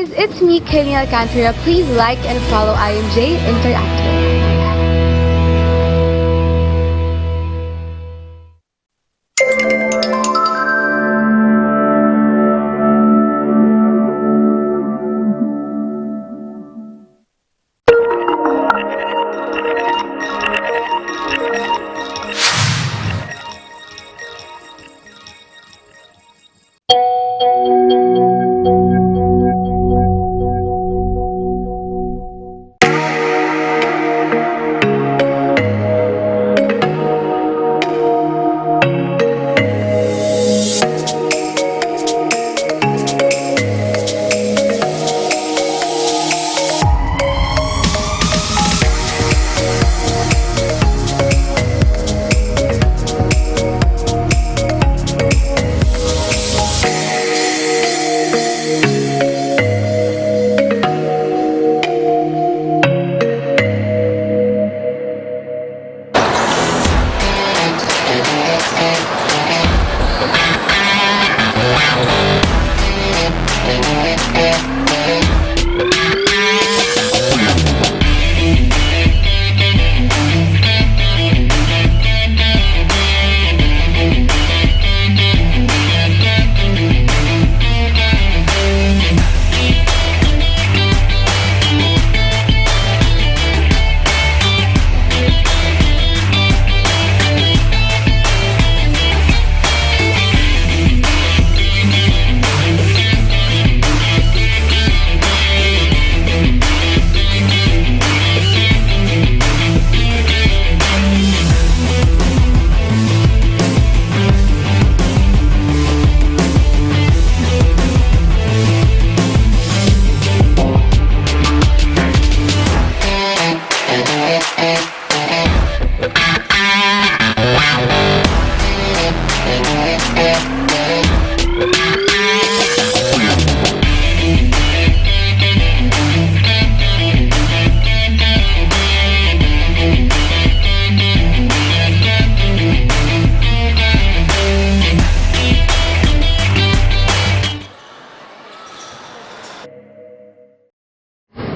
guys, it's me, Kenny Alcantara. Please like and follow IMJ Interactive.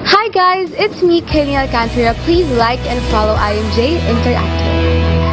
Hi guys, it's me, Kenny Alcantara. Please like and follow IMJ Interactive.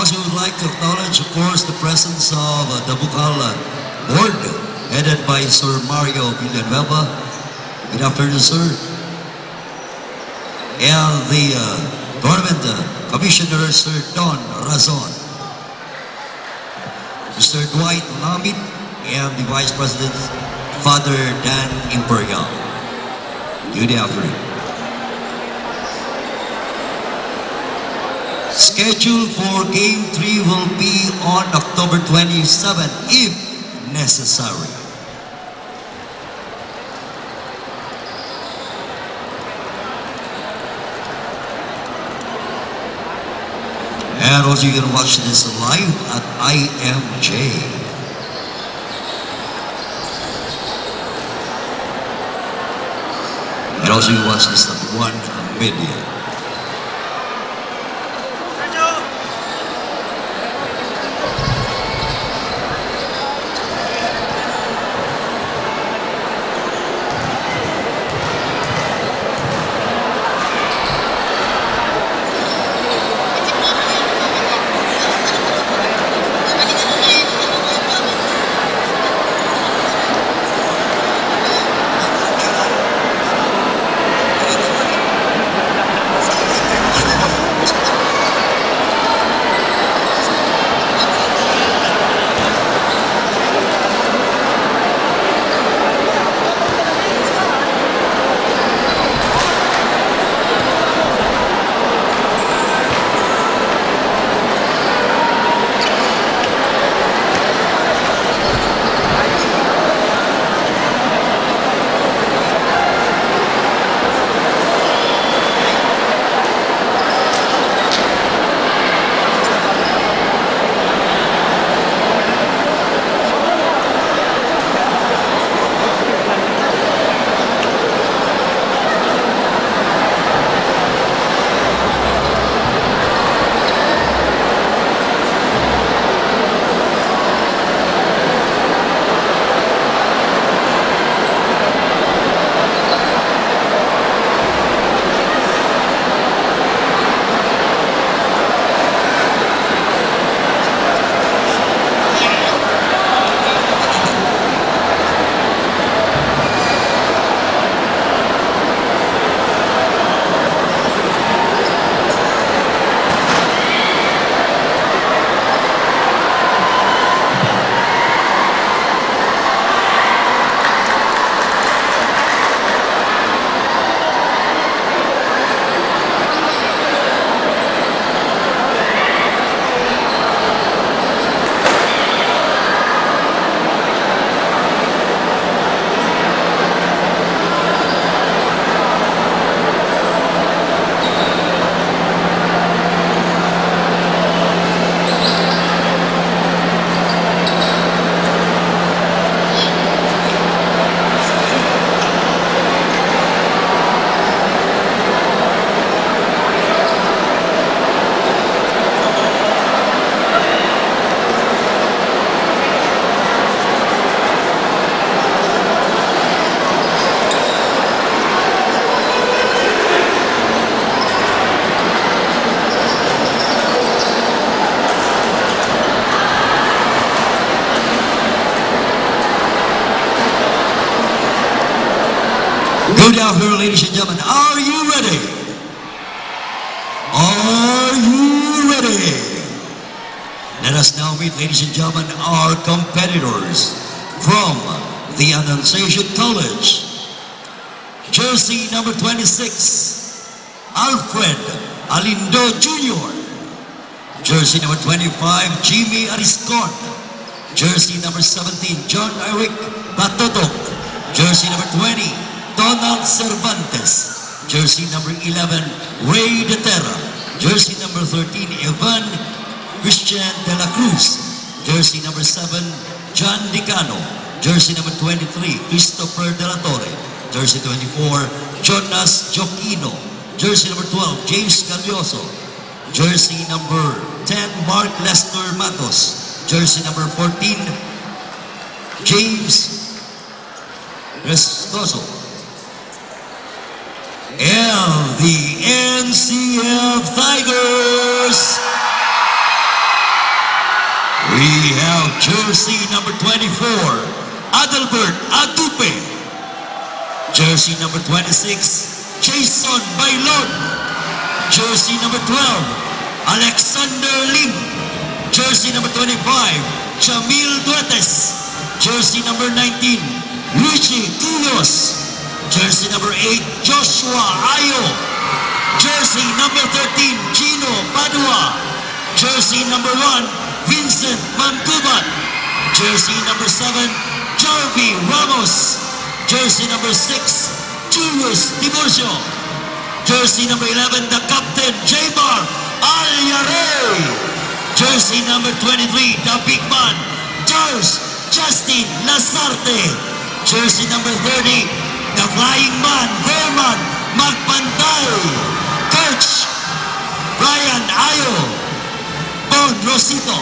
Also, would like to acknowledge, of course, the presence of the BUCAL board, headed by Sir Mario Villanueva. Good afternoon, sir. And the Tournament Commissioner, Sir Don Razon. Mr. Dwight Lamit, and the Vice President, Father Dan Imperial. Good afternoon. Schedule for Game 3 will be on October 27 if necessary. And also you can watch this live at IMJ. And also you watch this at One Media. Good afternoon, ladies and gentlemen. Are you ready? Are you ready? Let us now meet, ladies and gentlemen, our competitors from the Annunciation College. Jersey number 26, Alfred Alindo Jr. Jersey number 25, Jimmy Ariscon. Jersey number 17, John Eric Batotok. Jersey number 20, Donald Cervantes. Jersey number 11, Ray De Terra. Jersey number 13, Evan Christian De La Cruz. Jersey number 7, John Dicano. Jersey number 23, Christopher De La Torre. Jersey 24, Jonas Joquino. Jersey number 12, James Galioso. Jersey number 10, Mark Lester Matos. Jersey number 14, James Rescoso. And the NCF Tigers We have jersey number 24, Adalbert Adupe. Jersey number 26, Jason Bailon. Jersey number 12, Alexander Lim. Jersey number 25, Jamil Duetes. Jersey number 19, Luigi Tulos. Jersey number 8, Joshua Ayo. Jersey number 13, Gino Padua. Jersey number 1, Vincent Mancubat. Jersey number 7, Jarvie Ramos. Jersey number 6, Julius Tiburcio. Jersey number 11, the captain, Jmar Alyare. Jersey number 23, the big man, Charles Justin Lasarte. Jersey number 30, the flying man, Verman Magpantay. Coach, Brian Ayo. Bon Rosito.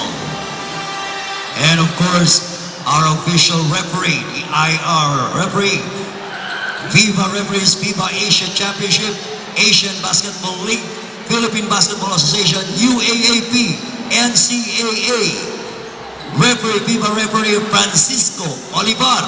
And of course, our official referee, the IR referee, Viva Referees, Viva Asia Championship, Asian Basketball League, Philippine Basketball Association, UAAP, NCAA. Referee, Viva Referee Francisco Olivar.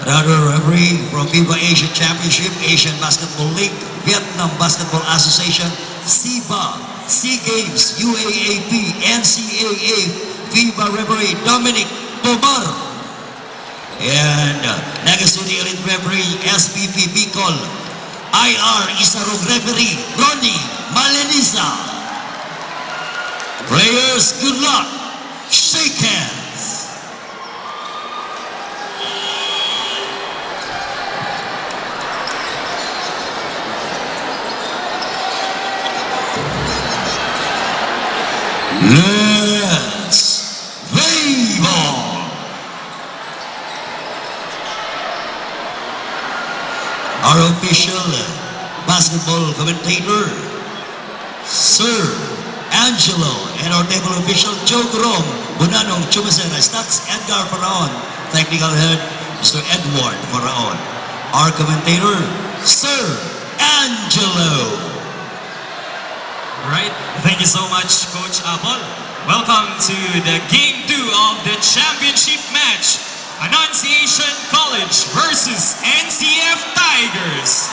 Another referee from Viva Asia Championship, Asian Basketball League, Vietnam Basketball Association, SIBA, SEA Games, UAAP, NCAA, Viva Referee Dominic Tobar. And Nagasuni Elite Referee, SPP Bicol, IR Isarog Referee, Ronnie Malenisa. Players, good luck. Shake hands. Let's play ball. Our official basketball commentator, Sir Angelo, and our table official, Joe Grom, Bunanong Chumasena, Stats Edgar Faraon, technical head, Mr. Edward Faraon. Our commentator, Sir Angelo. Alright, thank you so much, Coach Apple. Welcome to the Game 2 of the championship match. Annunciation College versus NCF Tigers.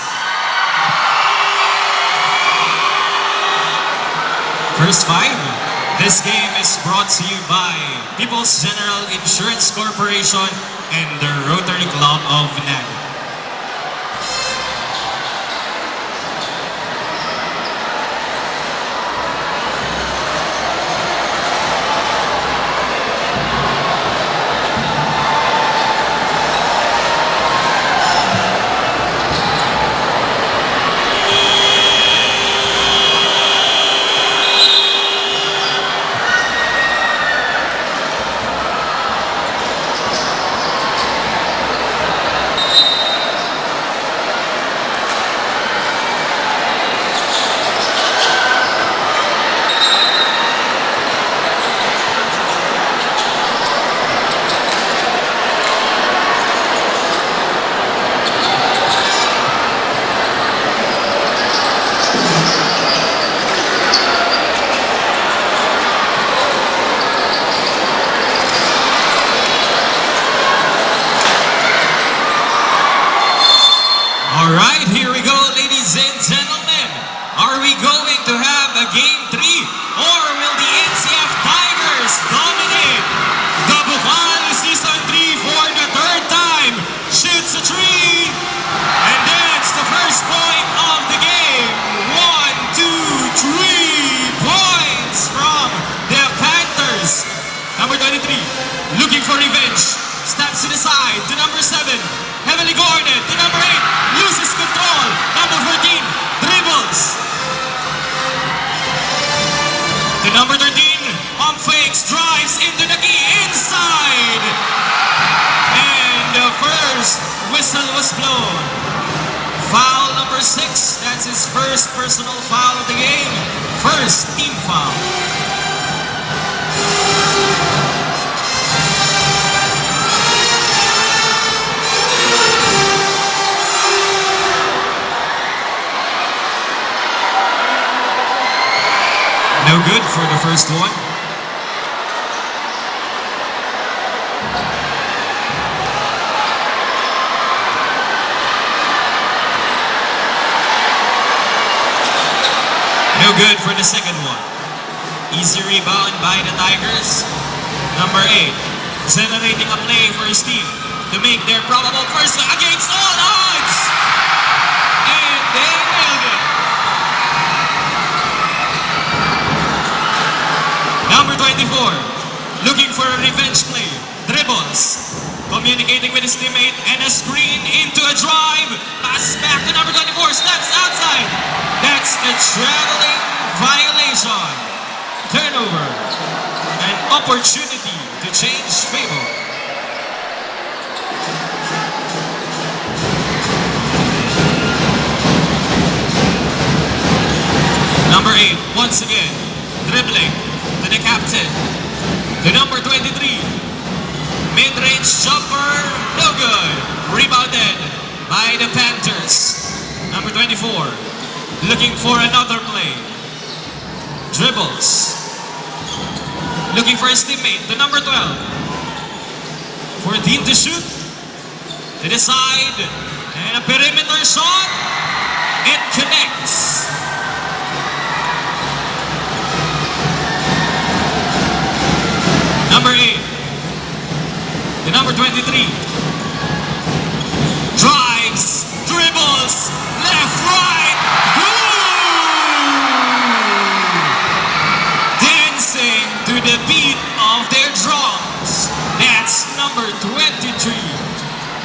First five. This game is brought to you by People's General Insurance Corporation and the Rotary Club of Naga. Alright, here we go, ladies and gentlemen. Are we going to have a game 3 or will the NCF Tigers dominate the BUCAL Season 3 for the third time? Shoots a three, and that's the first point of the game. 1, 2, 3 points from the Panthers. Number 23, looking for revenge, steps to the side to number 7, heavily guarded to number 8, loses control, number 14, dribbles. To number 13, pump fakes, drives into the key, inside. And the first whistle was blown. Foul number 6, that's his first personal foul of the game. First team foul. No good for the first one. No good for the second one. Easy rebound by the Tigers. Number 8, generating a play for his team to make their probable first against all odds. And they nailed it. Number 24, looking for a revenge play. Dribbles. Communicating with his teammate and a screen into a drive. Pass back to number 24, steps outside. That's a traveling violation. Turnover. An opportunity to change favor. Number 8, once again, dribbling to the captain. To number 23. Mid-range jumper, no good. Rebounded by the Panthers. Number 24, looking for another play. Dribbles. Looking for his teammate, the number 12. 14 to shoot. To the side. And a perimeter shot. It connects. Number 8. The number 23. Drives, dribbles, left, right. Dancing to the beat of their drums. That's number 23.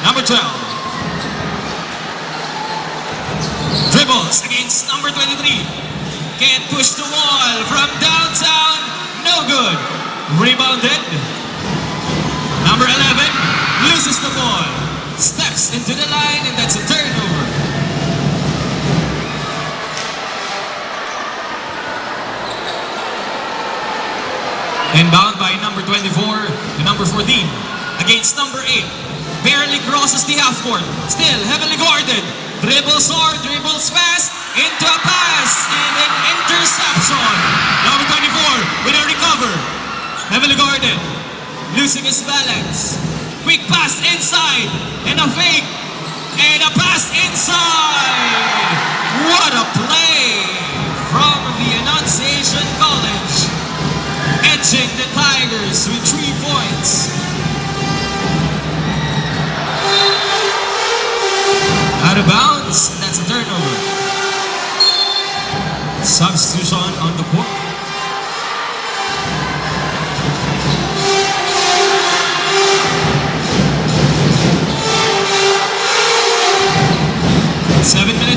Number 12. Dribbles against number 23. Can't push the wall from downtown. No good. Rebounded. Number 11 loses the ball, steps into the line, and that's a turnover. Inbound by number 24 to number 14 against number 8. Barely crosses the half court, still heavily guarded. Dribbles hard, dribbles fast, into a pass, and an interception. Number 24 with a recover, heavily guarded. Losing his balance. Quick pass inside. And a fake. And a pass inside. What a play from the Annunciation College. Edging the Tigers with 3 points. Out of bounds. That's a turnover. Substitution on the court.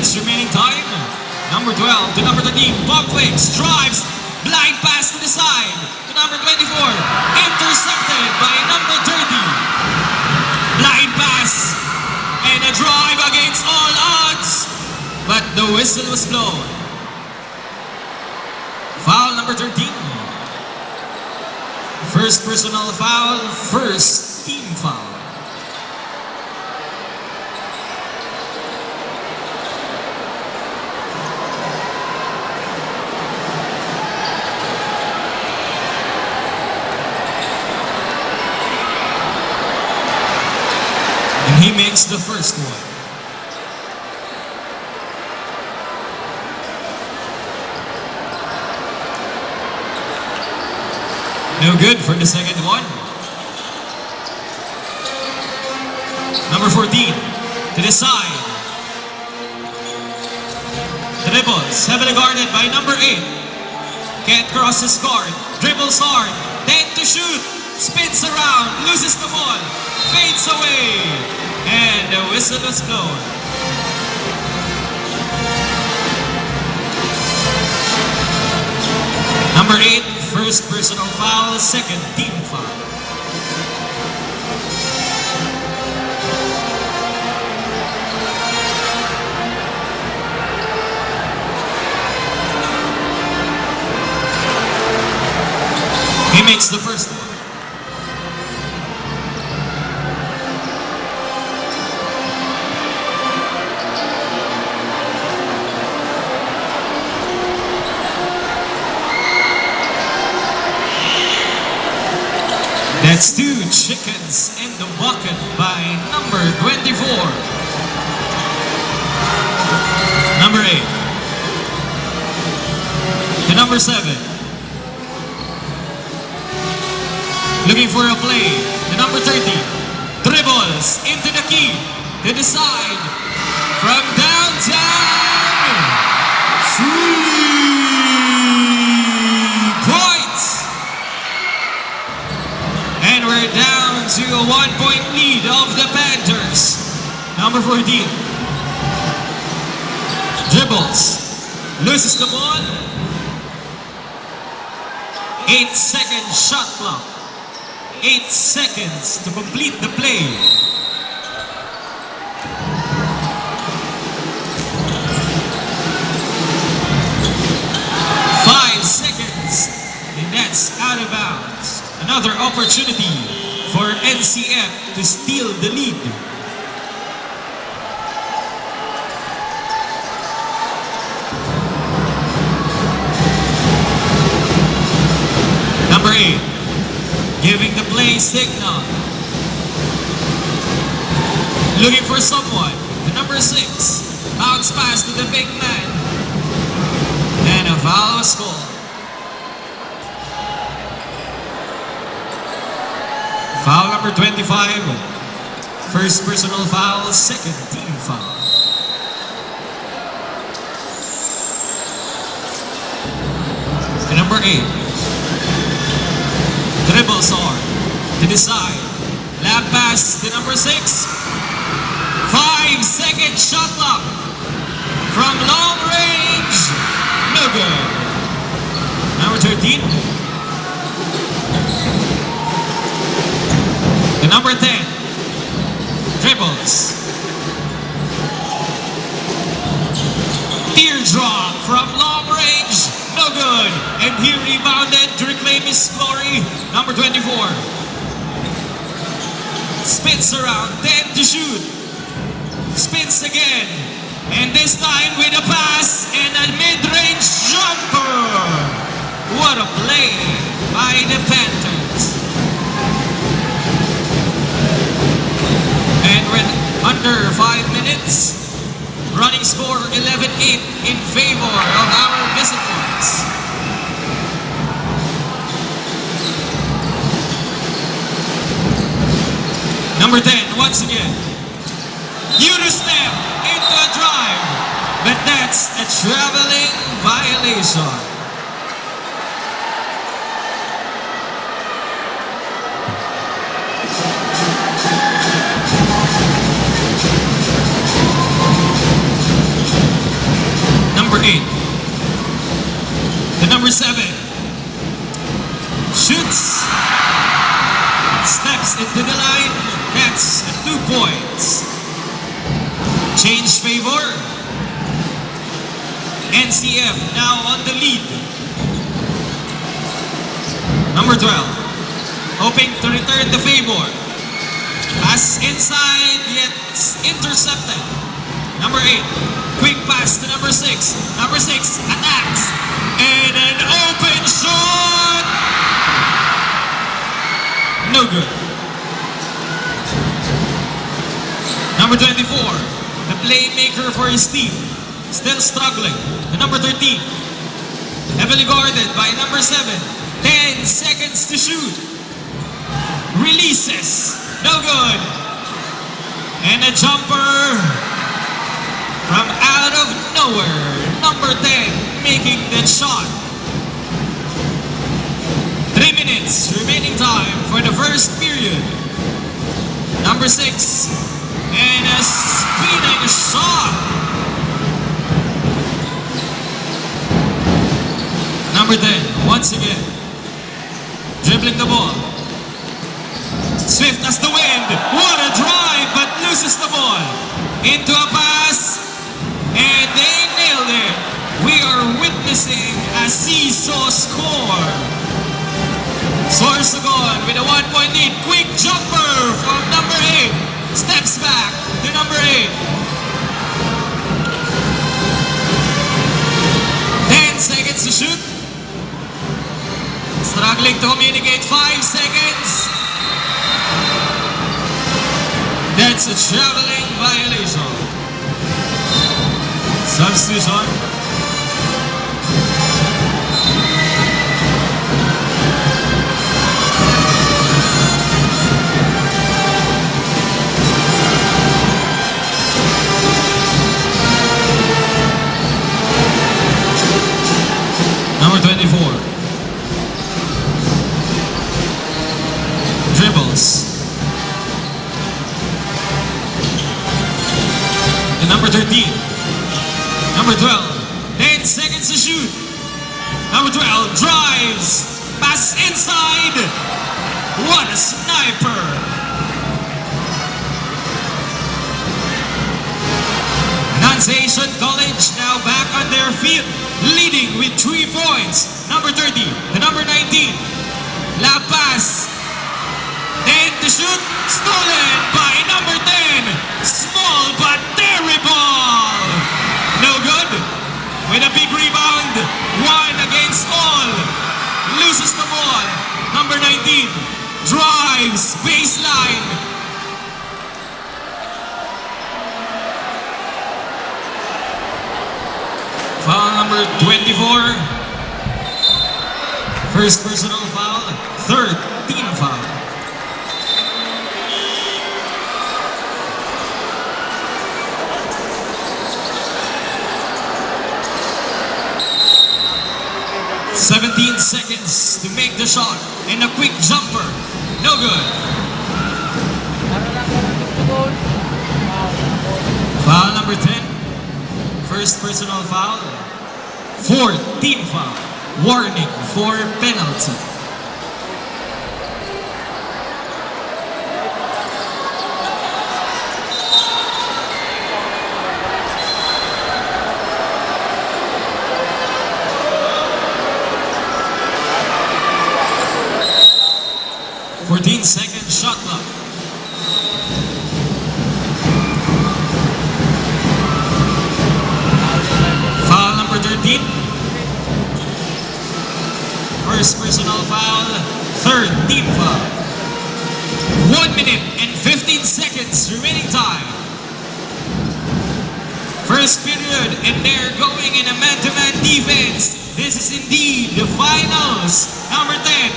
Remaining time. Number 12 to number 13. Pump fakes, drives, blind pass to the side. To number 24. Intercepted by number 30. Blind pass. And a drive against all odds. But the whistle was blown. Foul number 13. First personal foul, first team foul. He makes the first one. No good for the second one. Number 14 to the side. Dribbles, heavily guarded by number 8. Can't cross his guard. Dribbles hard. Then to shoot. Spins around. Loses the ball. Fades away. And the whistle was blown. Number 8, first personal foul, second team foul. He makes the first one. That's 2 chickens in the bucket by number 24. Number 8. To number 7. Looking for a play. The number 30. Dribbles into the key to the side from downtown. 3 points. And we're down to a 1-point lead of the Panthers. Number 14. Dribbles. Loses the ball. 8-second shot clock. 8 seconds to complete the play. And that's out of bounds. Another opportunity for NCF to steal the lead. Number 8, giving the play signal. Looking for someone. The number 6, bounce pass to the big man. And a foul score. Foul number 25, first personal foul, second team foul. And number 8, dribbles hard to the side, lap pass to number 6, 5-second shot clock from long range, no good. Number 13. The number 10, dribbles. Teardrop from long range, no good. And he rebounded to reclaim his glory. Number 24. Spins around, 10 to shoot. Spins again. And this time with a pass and a mid-range jumper. What a play by the Panthers. And with under 5 minutes, running score 11-8 in favor of our visitors. Number 10, once again. Step into a drive, but that's a traveling violation. Number 8. The number 7 shoots, steps into the line. That's 2 points. Change favor. NCF now on the lead. Number 12, hoping to return the favor. Pass inside, yet intercepted. Number 8, quick pass to number 6. Number 6 attacks. And an open shot. No good. Number 24. The playmaker for his team, still struggling. The number 13, heavily guarded by number 7. 10 seconds to shoot. Releases, no good. And a jumper from out of nowhere. Number 10 making that shot. 3 minutes remaining time for the first period. Number 6. And a spinning shot. Number 10, once again, dribbling the ball. Swift as the wind. What a drive, but loses the ball. Into a pass, and they nailed it. We are witnessing a seesaw score. Sorsogon with a 1-point lead. Quick jumper from number 8. Steps back to number 8. 10 seconds to shoot. Struggling to communicate. 5 seconds. That's a traveling violation. Substitution. Number 24. Dribbles. And number 13. Number 12. 10 seconds to shoot. Number 12 drives. Pass inside. What a sniper. Annunciation College now back on their feet, leading with 3 points. Number 30 to number 19. La Paz. 10 to shoot. Stolen by number 10. Small but terrible. No good. With a big rebound. 1 against all. Loses the ball. Number 19. Drives. Baseline. Foul number 24. First personal foul. Third team foul. "17 seconds to make the shot and a quick jumper. No good. Foul number 10. First personal foul. Fourth team foul. Warning for penalty. Second shot clock. Foul number 13. First personal foul. Third team foul. 1 minute and 15 seconds remaining time. First period, and they're going in a man-to-man defense. This is indeed the finals. Number 10.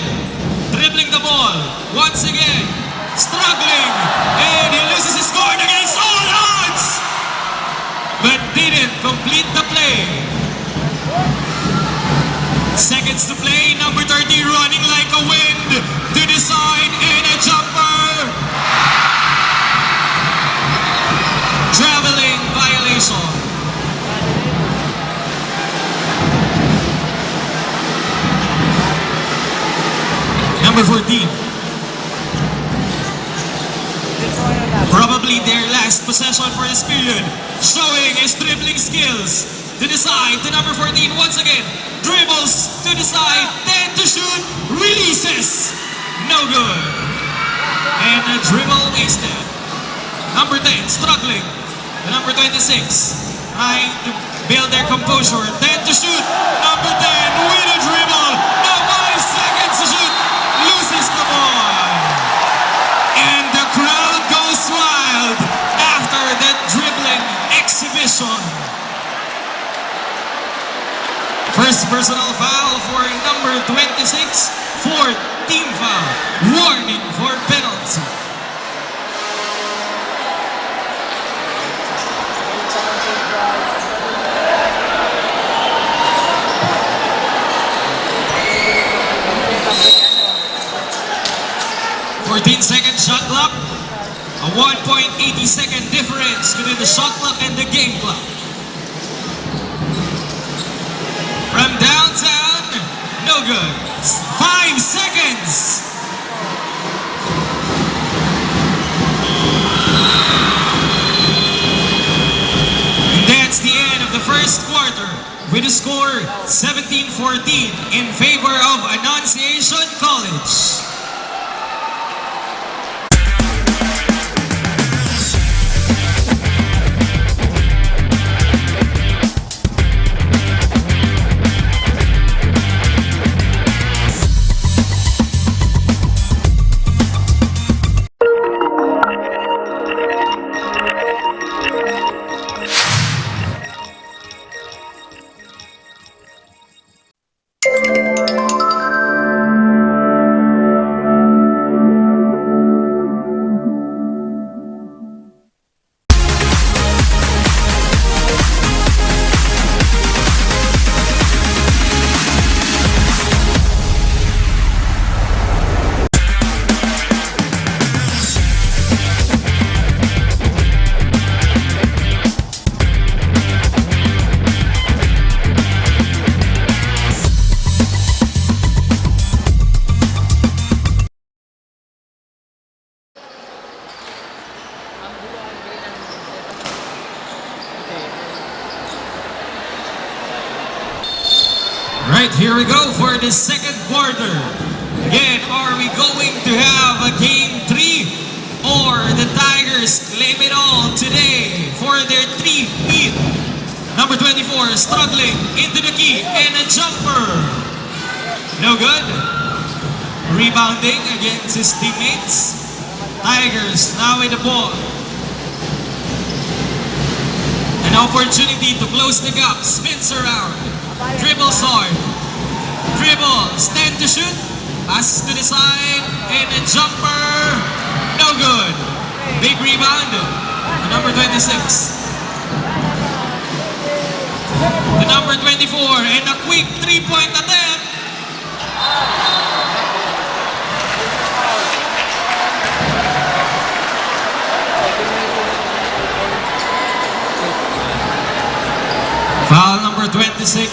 Dribbling the ball, once again, struggling, and he loses his score against all odds, but didn't complete the play. Seconds to play, number 30 running like a wind to the side, and a jumper. Traveling violation. Number 14. Probably their last possession for this period. Showing his dribbling skills. To the side, to number 14 once again. Dribbles to the side, 10 to shoot. Releases. No good. And a dribble wasted. Number 10 struggling. To number 26. Trying to build their composure. 10 to shoot. Number 10 with a dribble. No, 5 seconds to shoot. Loses the ball. And the crowd goes wild after that dribbling exhibition. First personal foul for number 26. Fourth team foul. Warning for penalty. Second shot clock, a 1.80-second difference between the shot clock and the game clock. From downtown, no good. 5 seconds. And that's the end of the first quarter with a score 17-14 in favor of Annunciation College. Right, here we go for the second quarter. Again, are we going to have a game 3 or the Tigers claim it all today for their 3-peat? Number 24 struggling into the key and a jumper. No good. Rebounding against his teammates. Tigers now with the ball. An opportunity to close the gap. Spins around. Dribbles hard. Dribble. Stand to shoot. Passes to the side. And a jumper. No good. Big rebound. To number 26. To number 24. And a quick 3-point attempt. Foul number 26,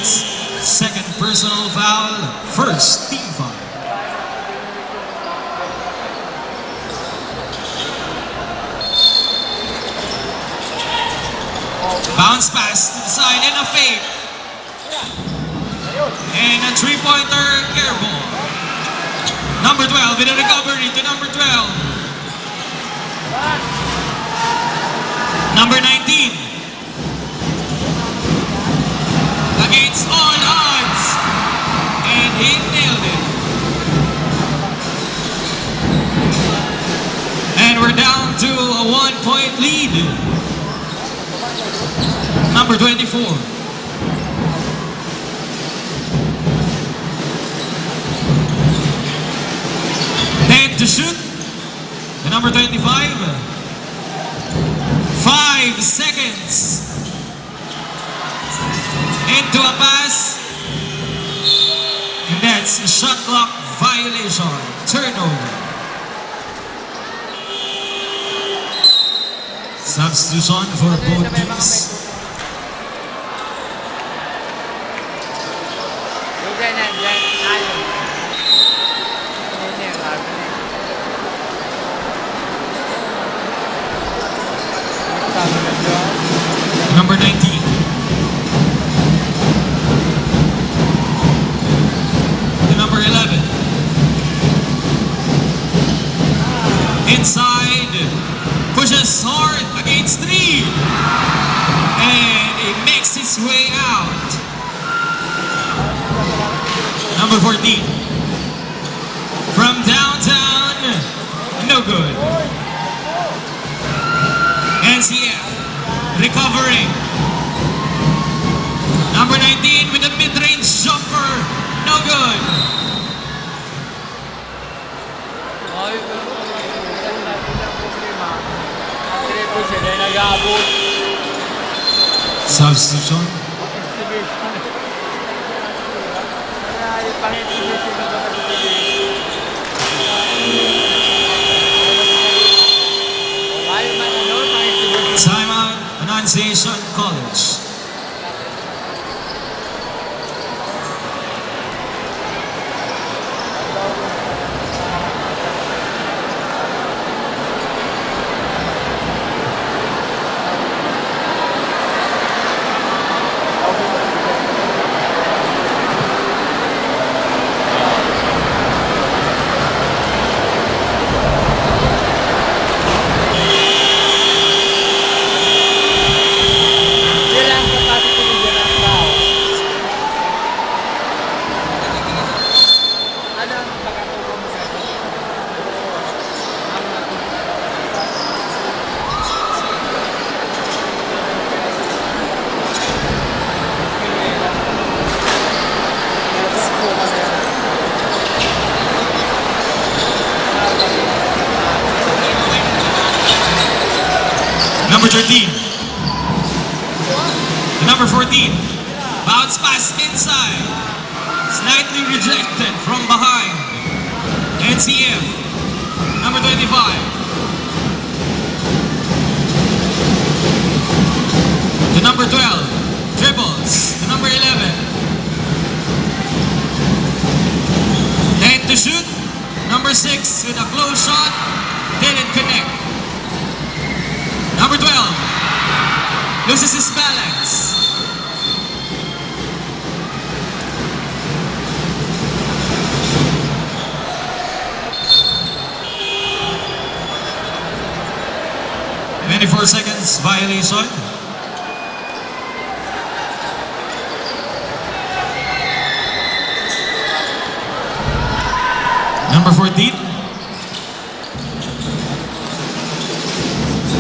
second personal foul, first team foul. Bounce pass to the side and a fake. And a three-pointer air ball. Number 12 with a recovery to number 12. Number 19. Against all odds. And he nailed it. And we're down to a 1-point lead. Number 24. And to shoot. The number 25. 5 seconds. Into a pass. And that's a shot clock violation. Turnover. Substitution for both teams. Number 19. The number 11. Inside. Pushes hard against 3. And he makes his way out. Number 14. From downtown. No good. NCF. Recovering. Number 19 with a mid-range jumper. No good. Substitution. Timeout, Annunciation College. Number 13. Number 14. Bounce pass inside. Slightly rejected from behind. NCF. Number 25. The number 12. Dribbles. The number 11. And to shoot. Number 6 with a close shot. Didn't connect. Number 12 loses his balance. 24 seconds violation. Number 14.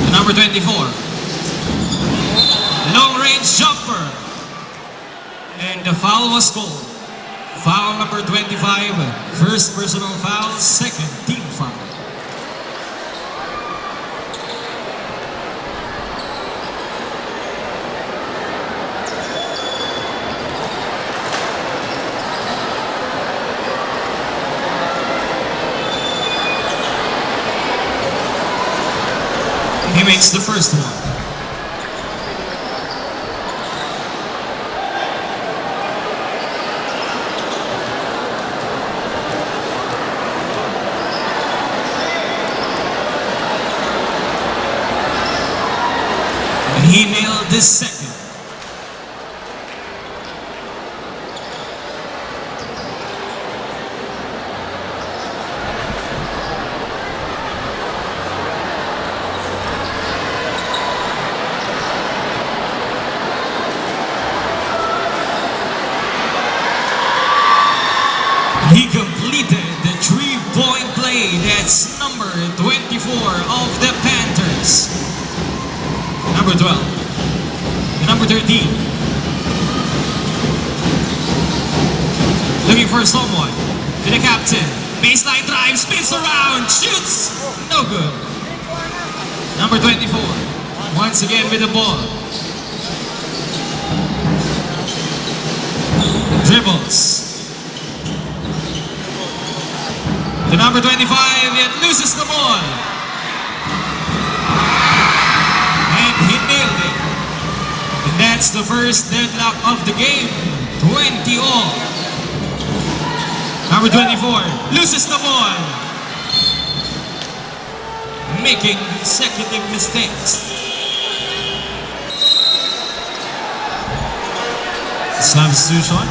Number 24. Long range jumper. And the foul was called. Foul number 25. First personal foul, second team foul. He makes the first one. And he nailed the second. He completed the three-point play. That's number 24 of the Panthers. Number 12. And number 13. Looking for someone. To the captain. Baseline drive, spins around, shoots. No good. Number 24. Once again with the ball. Dribbles. The number 25, it loses the ball. And he nailed it. And that's the first deadlock of the game. 20 all. Number 24, loses the ball. Making consecutive mistakes. Substitution.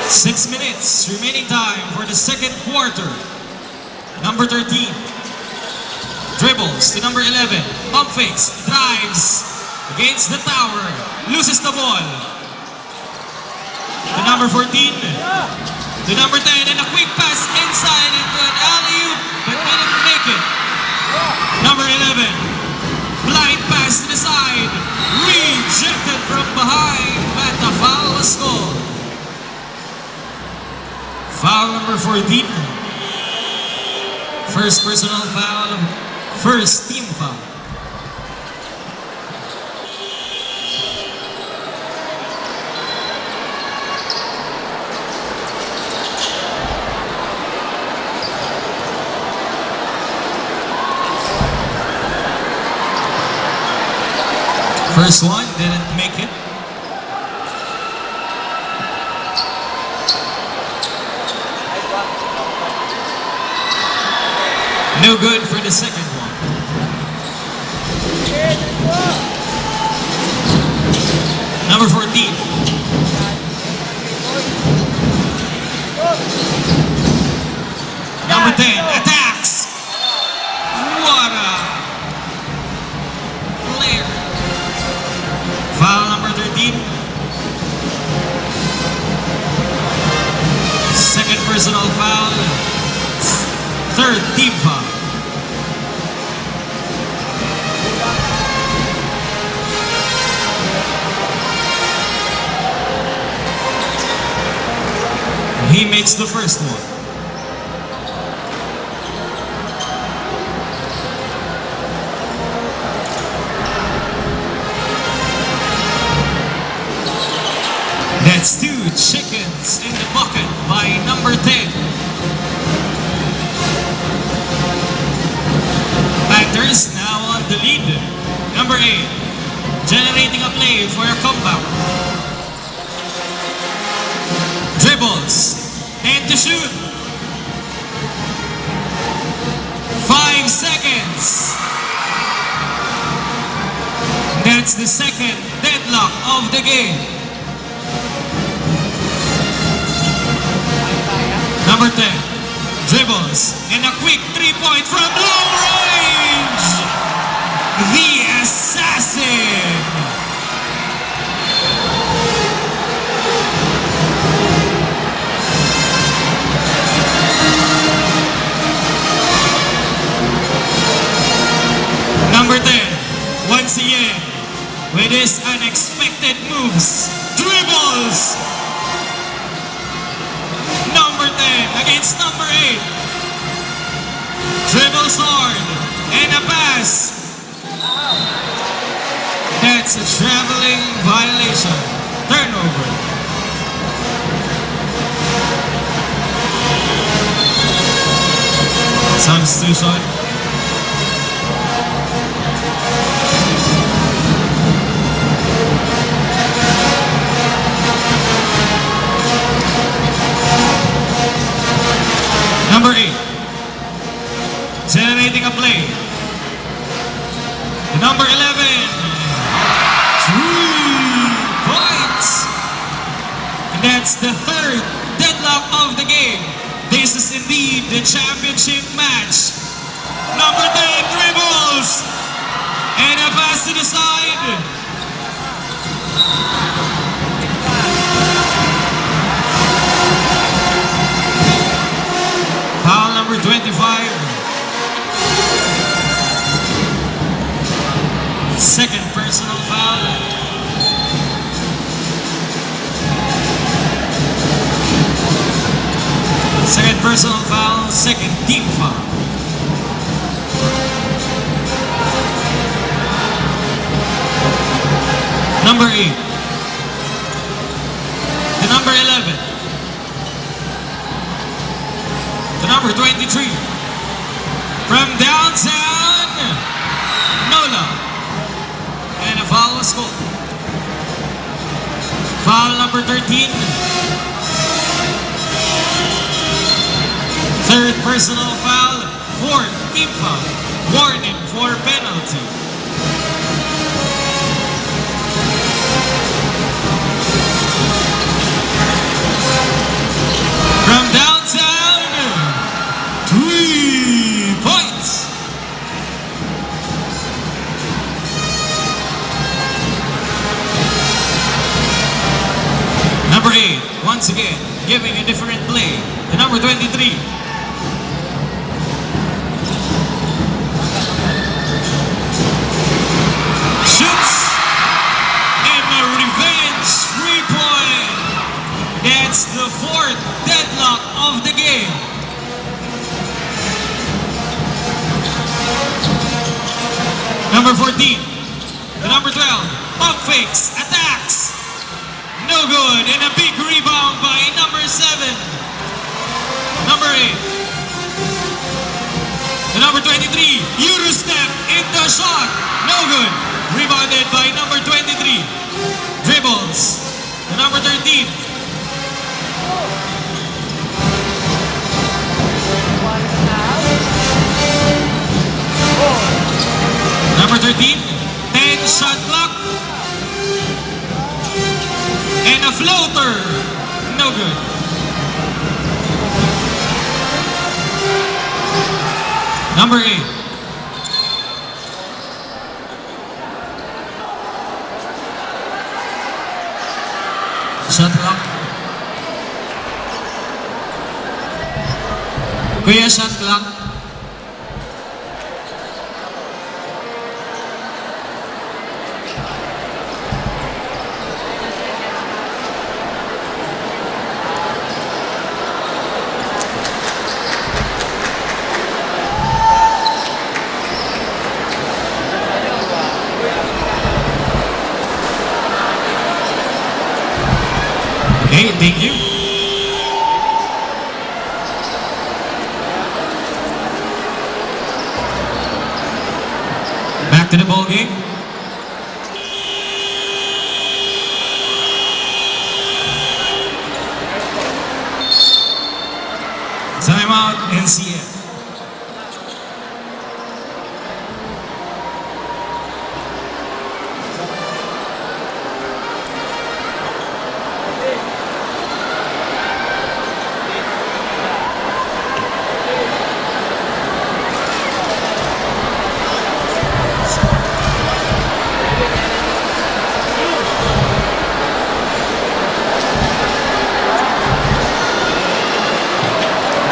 Six minutes remaining time for the second quarter. Number 13 dribbles to number 11, pump fakes, drives against the tower, loses the ball. To number 14, to number 10, and a quick pass inside into an alley-oop, but didn't make it. Number 11, blind pass to the side, rejected from behind, but the foul was called. Foul number 14. First personal foul, first team foul. First one didn't make it. No good for the second one. Number 14. Number 10 attacks. What a player. Foul number 13. Second personal foul. Third team foul. He makes the first one. That's two chickens in the bucket by number 10. Panthers now on the lead. Number 8, generating a play for a comeback. Dribbles, and to shoot. 5 seconds. That's the second deadlock of the game. Number 10, dribbles, and a quick 3-point from long range. The Assassin. Number 10, once again, with his unexpected moves, dribbles. Number 10 against number 8. Dribbles hard and a pass. That's a traveling violation. Turnover. Substitution. Number 8, generating a play. Number 11, 3 points. And that's the third deadlock of the game. This is indeed the championship match. Number 10 dribbles. And a pass to the side. Foul number 25. Second personal foul. Second personal foul, second team foul. Number 8. The number 11. The number 23. From downtown, Nola. And a foul was called. Foul number 13. Third personal foul, fourth team foul. Warning for penalty. From downtown, 3 points. Number 8, once again, giving a different play. The number 23. Shoots in a revenge 3-point. That's the fourth deadlock of the game. Number 14, the number 12, pump fakes, attacks. No good, and a big rebound by number 7. Number 8, the number 23, Euro step into a shot. No good, rebounded by number 23. Dribbles, the number 13. Number 13, 10 shot clock. And a floater. No good. Number 8. Shot clock. Kuya, shot clock. Okay, thank you. Back to the ball game. Timeout, NCF.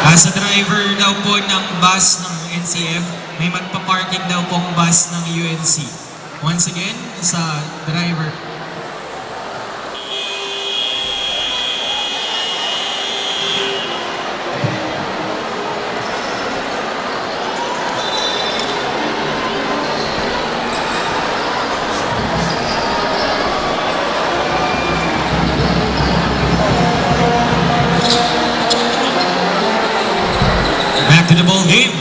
Sa driver daw po ng bus ng NCF, may magpa-parking daw pong bus ng UNC. Once again, sa driver. Back to the ball game.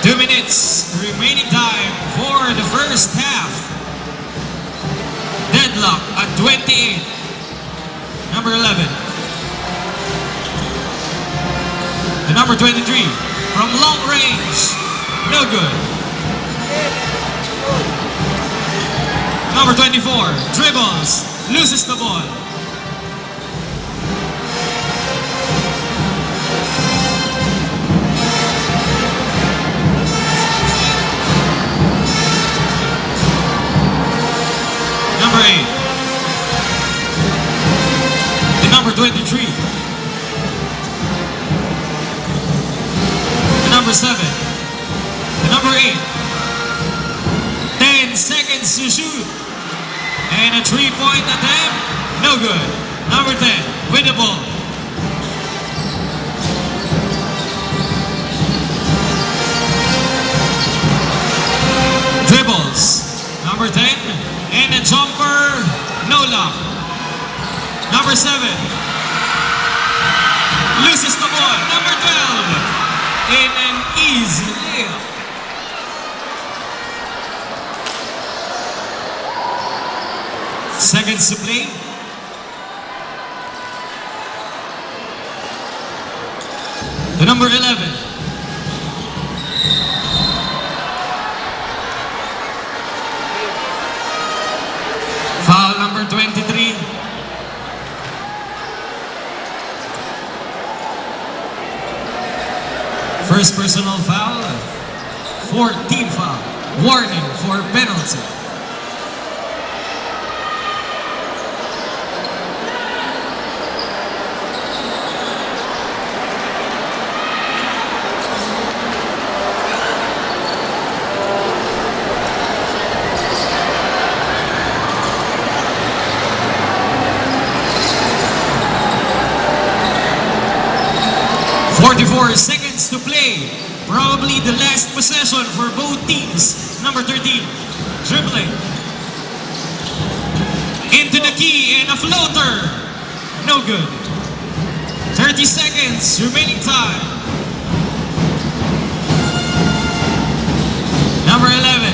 2 minutes remaining time for the first half. Deadlock at 28. Number 11. The number 23 from long range. No good. Number 24 dribbles, loses the ball. Number 8. The number 23. The number 7. The number 8. 10 seconds to shoot. And a 3-point attempt. No good. Number 10 with the ball. Dribbles. Number 10. And a jumper, no luck. Number 7, loses the ball. Number 12, in an easy layup. Seconds to play. The number 11. Foul number 23. First personal foul. 14 foul. Warning for penalty. Seconds to play. Probably the last possession for both teams. Number 13, dribbling. Into the key and a floater. No good. 30 seconds remaining time. Number 11.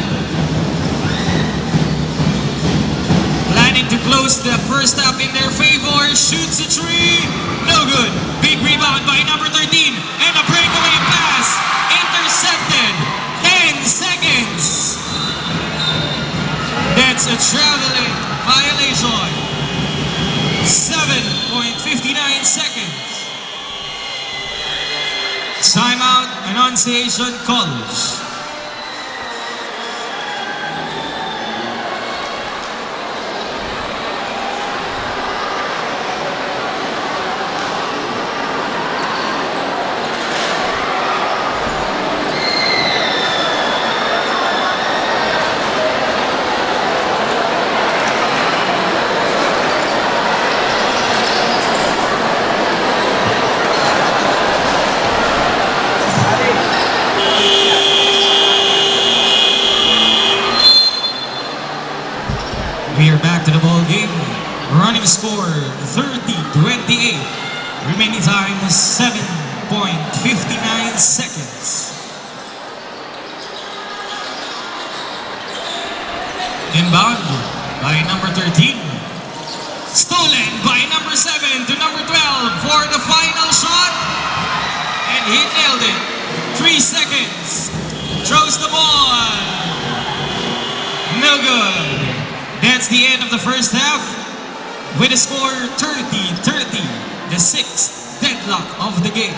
Planning to close the first half in their favor. Shoots a three. No good. Big rebound by number 13. And a breakaway pass. Intercepted. 10 seconds. That's a traveling violation. 7.59 seconds. Timeout, Annunciation College. We are back to the ball game. Running score 30-28. Remaining time is 7.59 seconds. Inbound by number 13. Stolen by number 7 to number 12 for the final shot. And he nailed it. 3 seconds. Throws the ball. No good. That's the end of the first half with a score 30-30, the 6th deadlock of the game.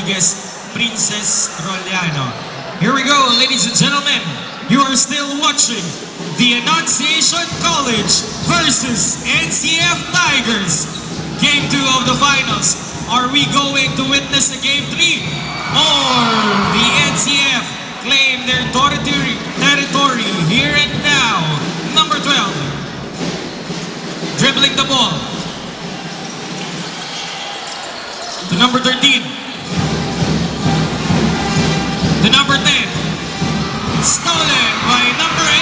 youngest, Princess Roliano. Here we go, ladies and gentlemen. You are still watching the Annunciation College versus NCF Tigers. Game 2 of the finals. Are we going to witness a Game 3? Or the NCF claim their territory here and now? Number 12. Dribbling the ball. To number 13. To number 10. Stolen by number 8.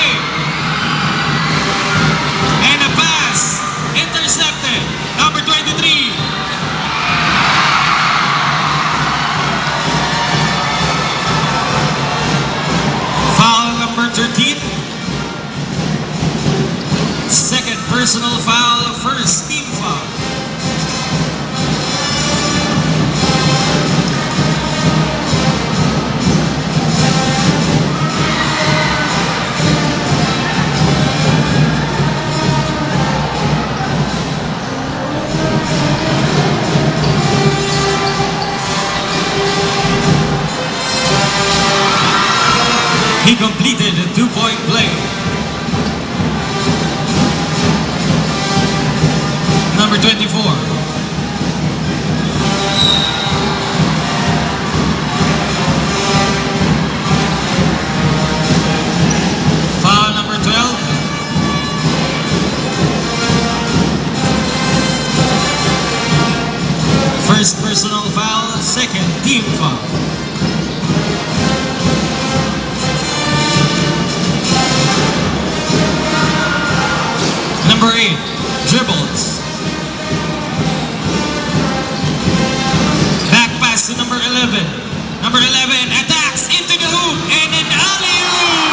And a pass. Intercepted. Number 23. Foul number 13. Second personal foul. First team foul. He completed a 2-point play. Number 24. Foul number 12. First personal foul, second team foul. Number 8, dribbles. Back pass to number 11. Number 11 attacks into the hoop and an alley-oop.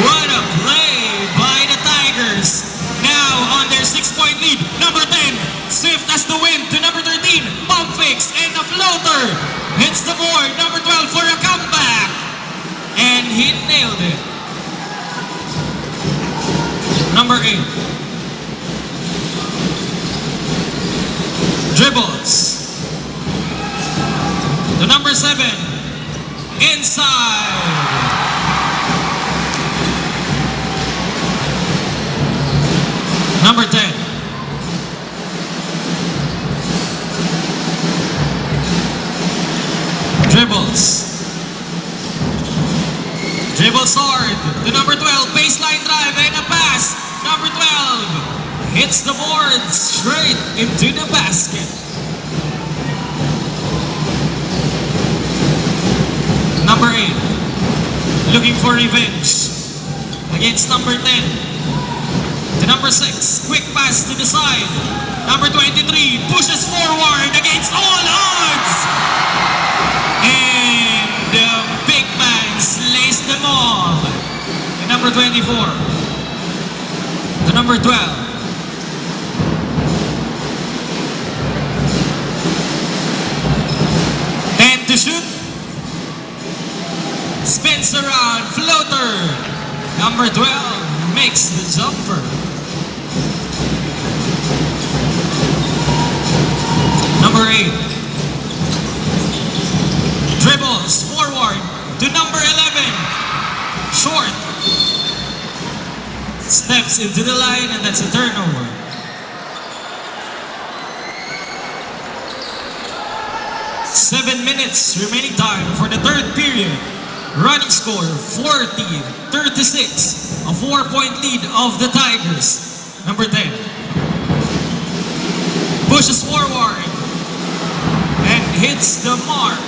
What a play by the Tigers. Now on their 6-point lead. Number 10, swift as the wind to number 13. Pump fakes and a floater. Hits the board. Number 12 for a comeback. And he nailed it. Number 8. Dribbles. The number 7. Inside. Number 10. Dribbles. Dribbles hard. The number 12. Baseline drive and a pass. Number 12 hits the board straight into the basket. Number 8 looking for revenge against number 10. To number 6, quick pass to the side. Number 23 pushes forward against all odds. And the big man slays them all. To number 24. The number 12. And to shoot. Spins around, floater. Number 12 makes the jumper. Number 8. Dribbles forward to number 11. Short. Steps into the line and that's a turnover. Seven minutes remaining time for the third period. Running score 40-36. A 4-point lead of the Tigers. Number 10 pushes forward and hits the mark.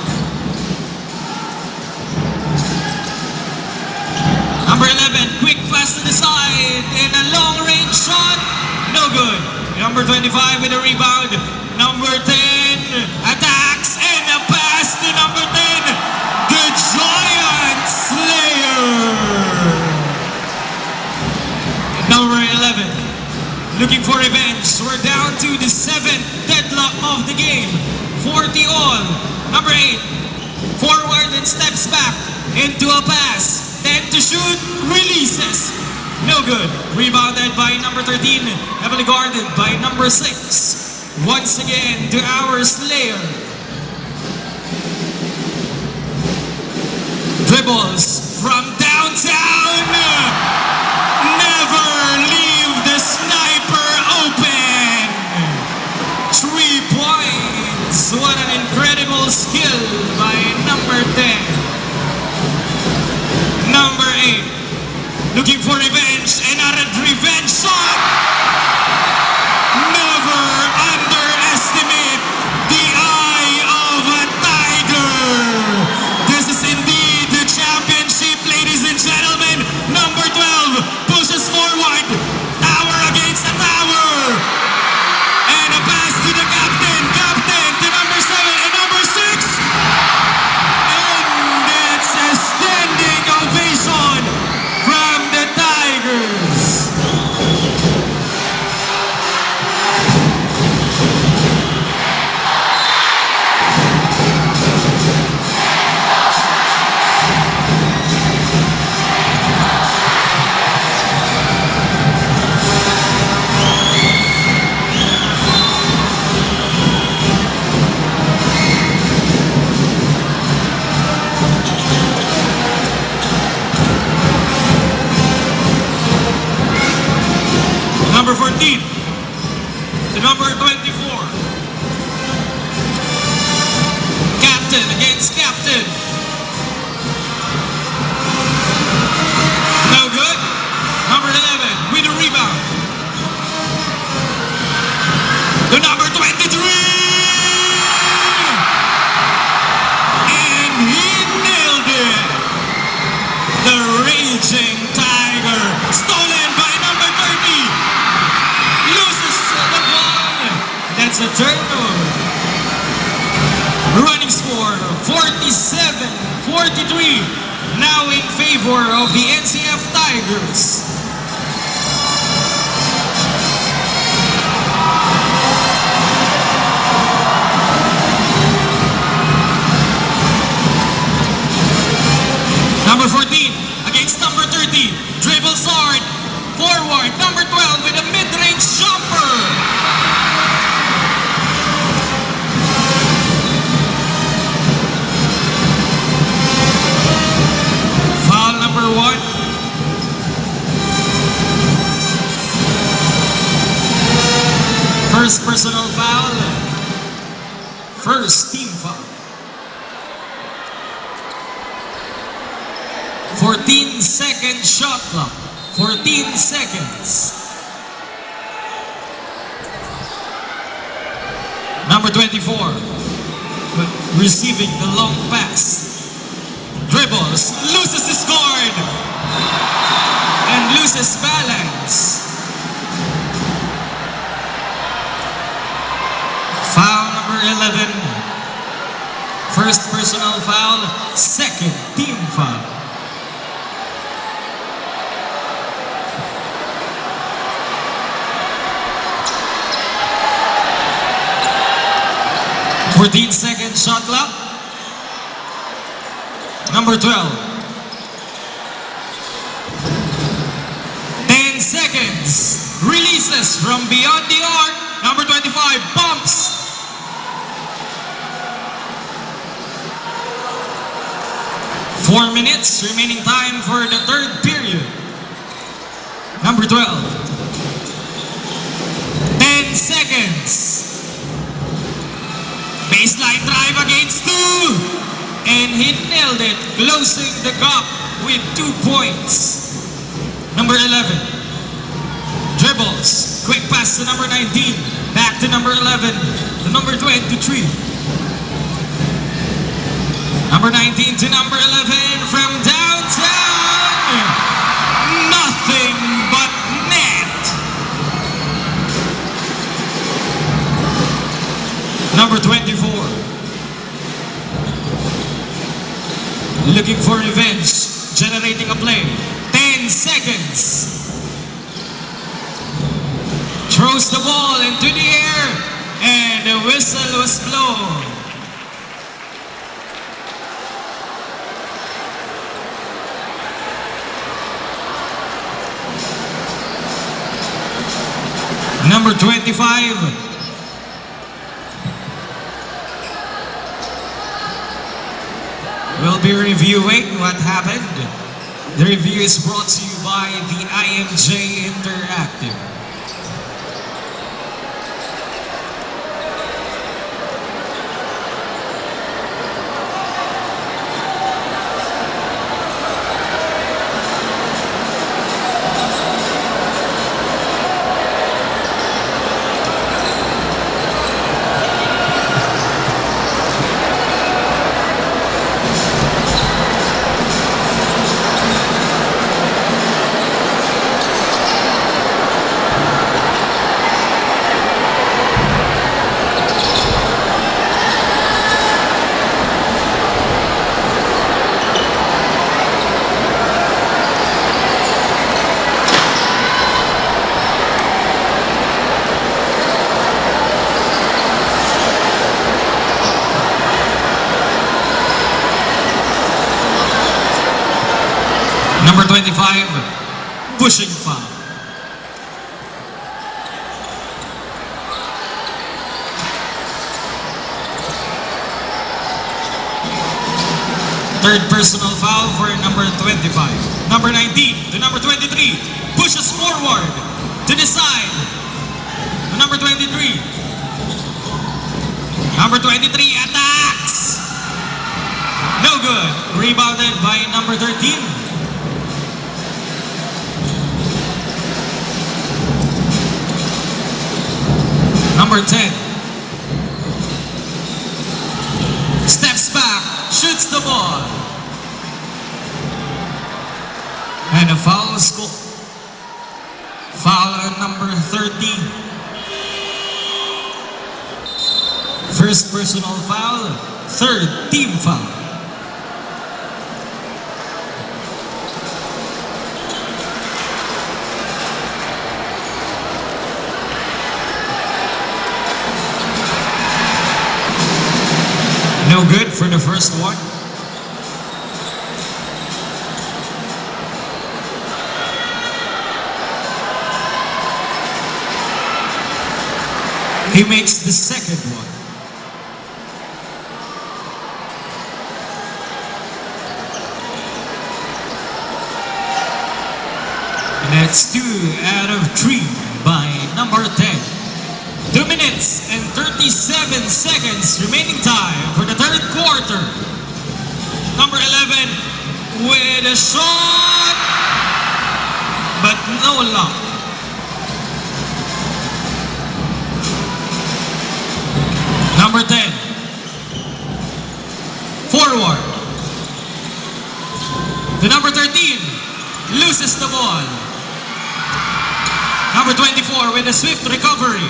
Number 11, quick pass to the side and a long-range shot, no good. Number 25 with a rebound. Number 10 attacks and a pass to number 10, the Giant Slayer. And number 11, looking for revenge. We're down to the 7th deadlock of the game. 40 all. Number 8, forward and steps back into a pass. 10 to shoot, releases. No good. Rebounded by number 13, heavily guarded by number 6. Once again to our Slayer. Dribbles from downtown. Never leave the sniper open. 3 points. What an incredible skill by number 10. Number 8. Looking for revenge. Another revenge shot. Never underestimate the eye of a tiger. This is indeed the championship, ladies and gentlemen. Number 12 pushes forward. Tower against the tower. And a pass to the captain. Captain to number 7 and number 6. And that's a standing ovation from the Tigers. Number 14 to number 24. Captain against captain. No good. Number 11 with a rebound. To number 23. And he nailed it. The raging tiger. Stolen by number 30. Loses the ball. That's a turnover. Running score 47-43. Now in favor of the NCF Tigers. Number 14 against number 30. Dribbles hard. Forward. Number 12 with a mid-range jumper. Foul number 1. First personal foul. First team foul. 14-second shot clock. 14 seconds. Number 24 receiving the long pass. Dribbles, loses his guard and loses balance. Foul number 11. First personal foul, second team foul. Second shot clock. Number 12. 10 seconds. Releases from beyond the arc. Number 25 bumps. Four minutes remaining time for the third period. Number 12. 10 seconds. Baseline drive against 2. And he nailed it, closing the gap with 2 points. Number 11. Dribbles. Quick pass to number 19. Back to number 11. To number 23. Number 19 to number 11 from downtown. Nothing but net. Number 24. Looking for revenge. Generating a play. 10 seconds. Throws the ball into the air. And the whistle was blown. Number 25. will be reviewing what happened. The review is brought to you by the IMJ Interactive. Number 25, pushing foul. Third personal foul for number 25. Number 19 to number 23, pushes forward to the side. To number 23. Number 23 attacks. No good. Rebounded by number 13. Number 10. Steps back, shoots the ball. And a foul score. Foul on number 30. First personal foul, third team foul. No good for the first one. He makes the second one. And that's 2 out of 3 by number 10. 2 minutes and 37 seconds remaining time for the third quarter. Number 11 with a shot, but no luck. Number 10, forward. The number 13 loses the ball. Number 24 with a swift recovery.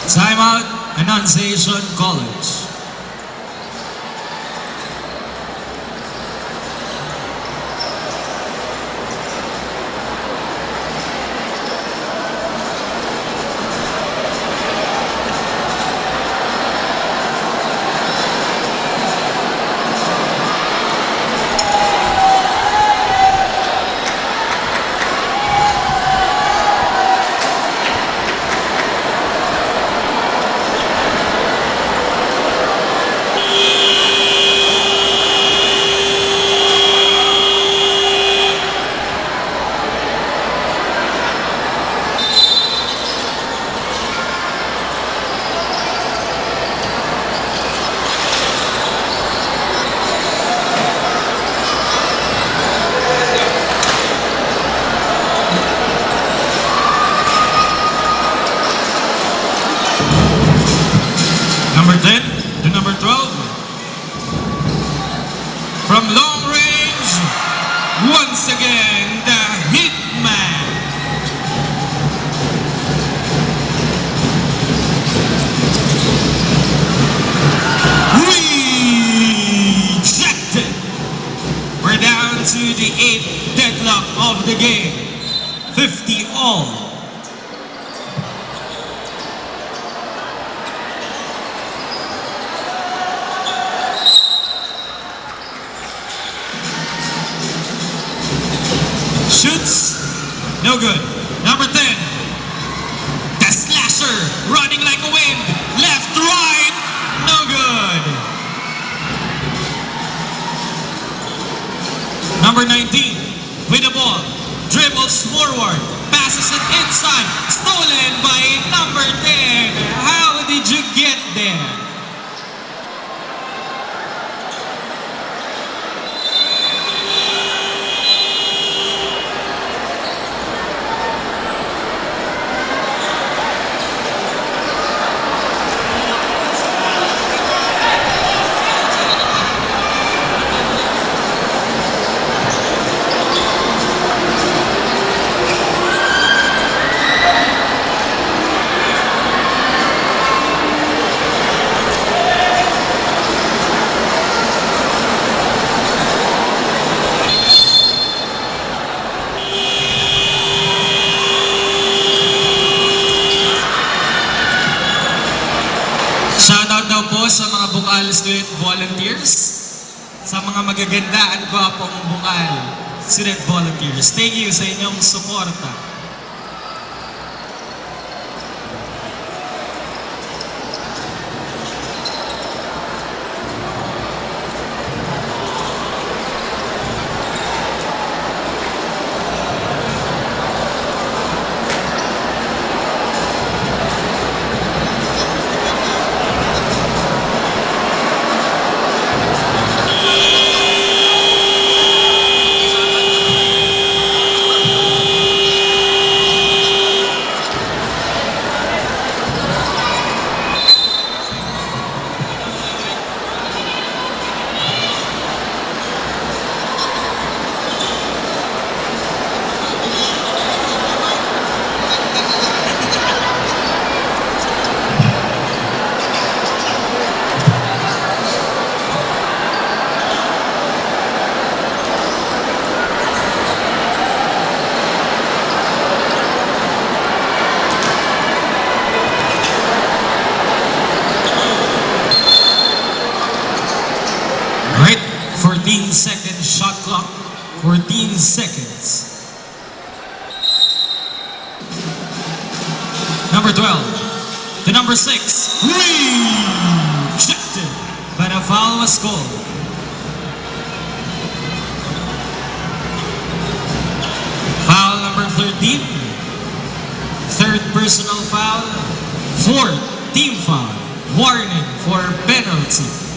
Timeout, Annunciation College. Number 10 to number 12. From long range, once again, the Hitman. Rejected. We're down to the 8th deadlock of the game. 50 all. BUCAL student volunteers, sa mga magaganda at gwapong BUCAL student volunteers. Thank you sa inyong suporta. Right, 14-second shot clock, 14 seconds. Number 12, to number 6, rejected, but a foul was called. Foul number 13, third personal foul, fourth team foul, warning for penalty.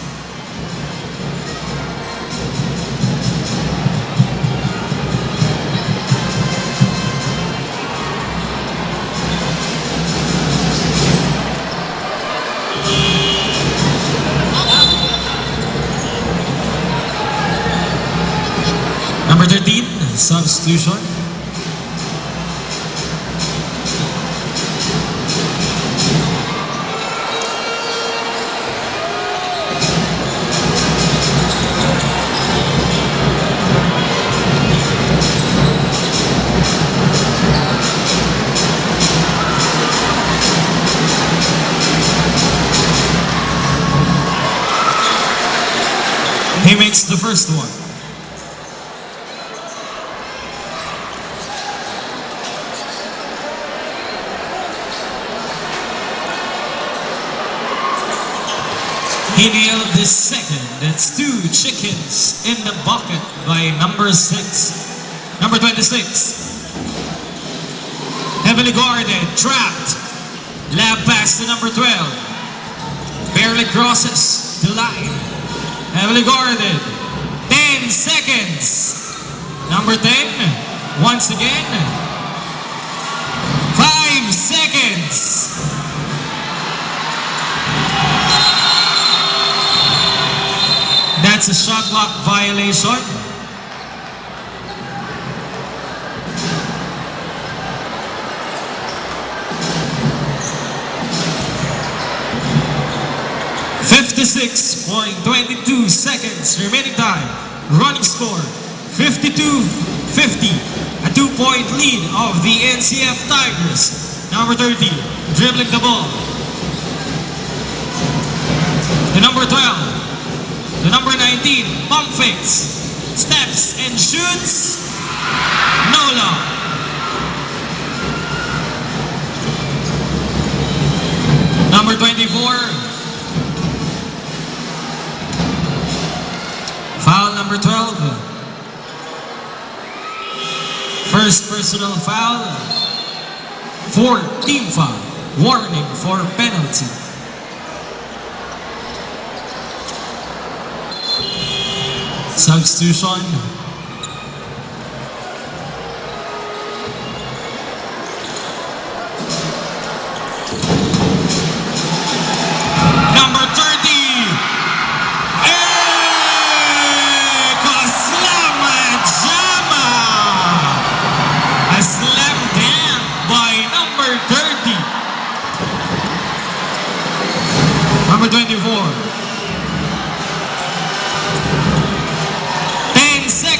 Number 13, substitution. He makes the first one. He nailed the second. That's 2 chickens in the bucket by number 6. Number 26. Heavily guarded, trapped. Lab pass to number 12. Barely crosses the line. Heavily guarded. 10 seconds. Number 10. Once again. 5 seconds. That's a shot clock violation. .22 seconds remaining time. Running score 52-50. A 2-point lead of the NCF Tigers. Number 30 dribbling the ball. The number 12. The number 19, pump fakes, steps and shoots, no long. Number 24, foul number 12, first personal foul, 4th team foul, warning for penalty. Substitution. Number 30. Koslama Jama. A slam dunk by number 30. Number 24. 10 seconds.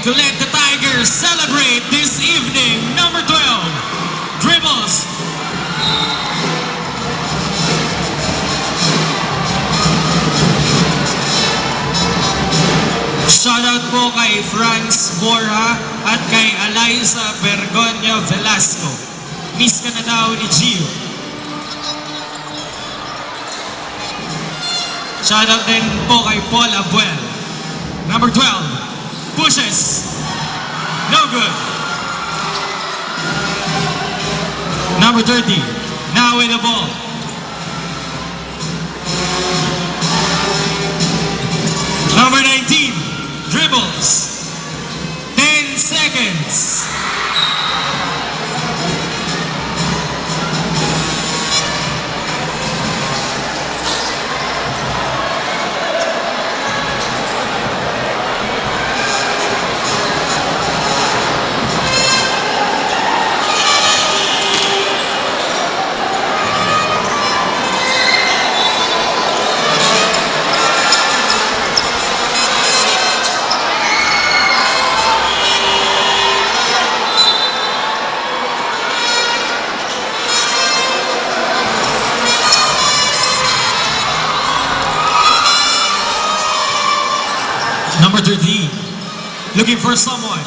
to let the Tigers celebrate this evening. Number 12, dribbles. Shoutout po kay Franz Borja at kay Eliza Bergonia Velasco. Miss ka na daw ni Gio. Shoutout din po kay Paul Abuel. Number 12, pushes. No good. Number 30, now with the ball. Number 19, dribbles. 10 seconds. Number 13, looking for someone.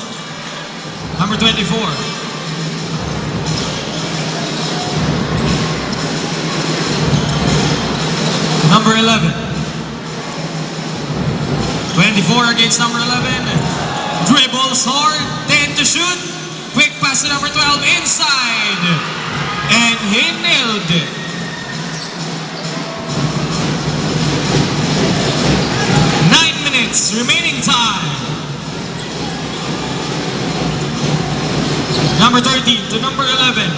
Number 24. Number 11. 24 against number 11. Dribbles hard, 10 to shoot. Quick pass to number 12 inside. And he nailed it. Remaining time. Number 13 to number 11.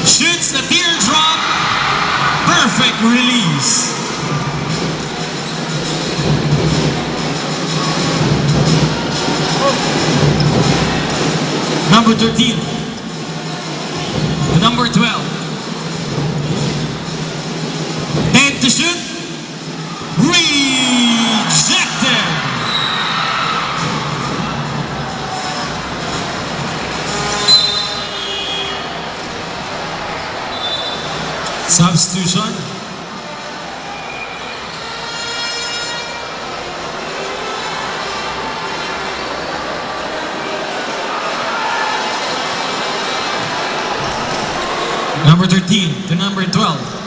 Shoots the teardrop. Perfect release. Number 13 to number 12. 10 to shoot. Rejected. Substitution. Number 13 to number 12.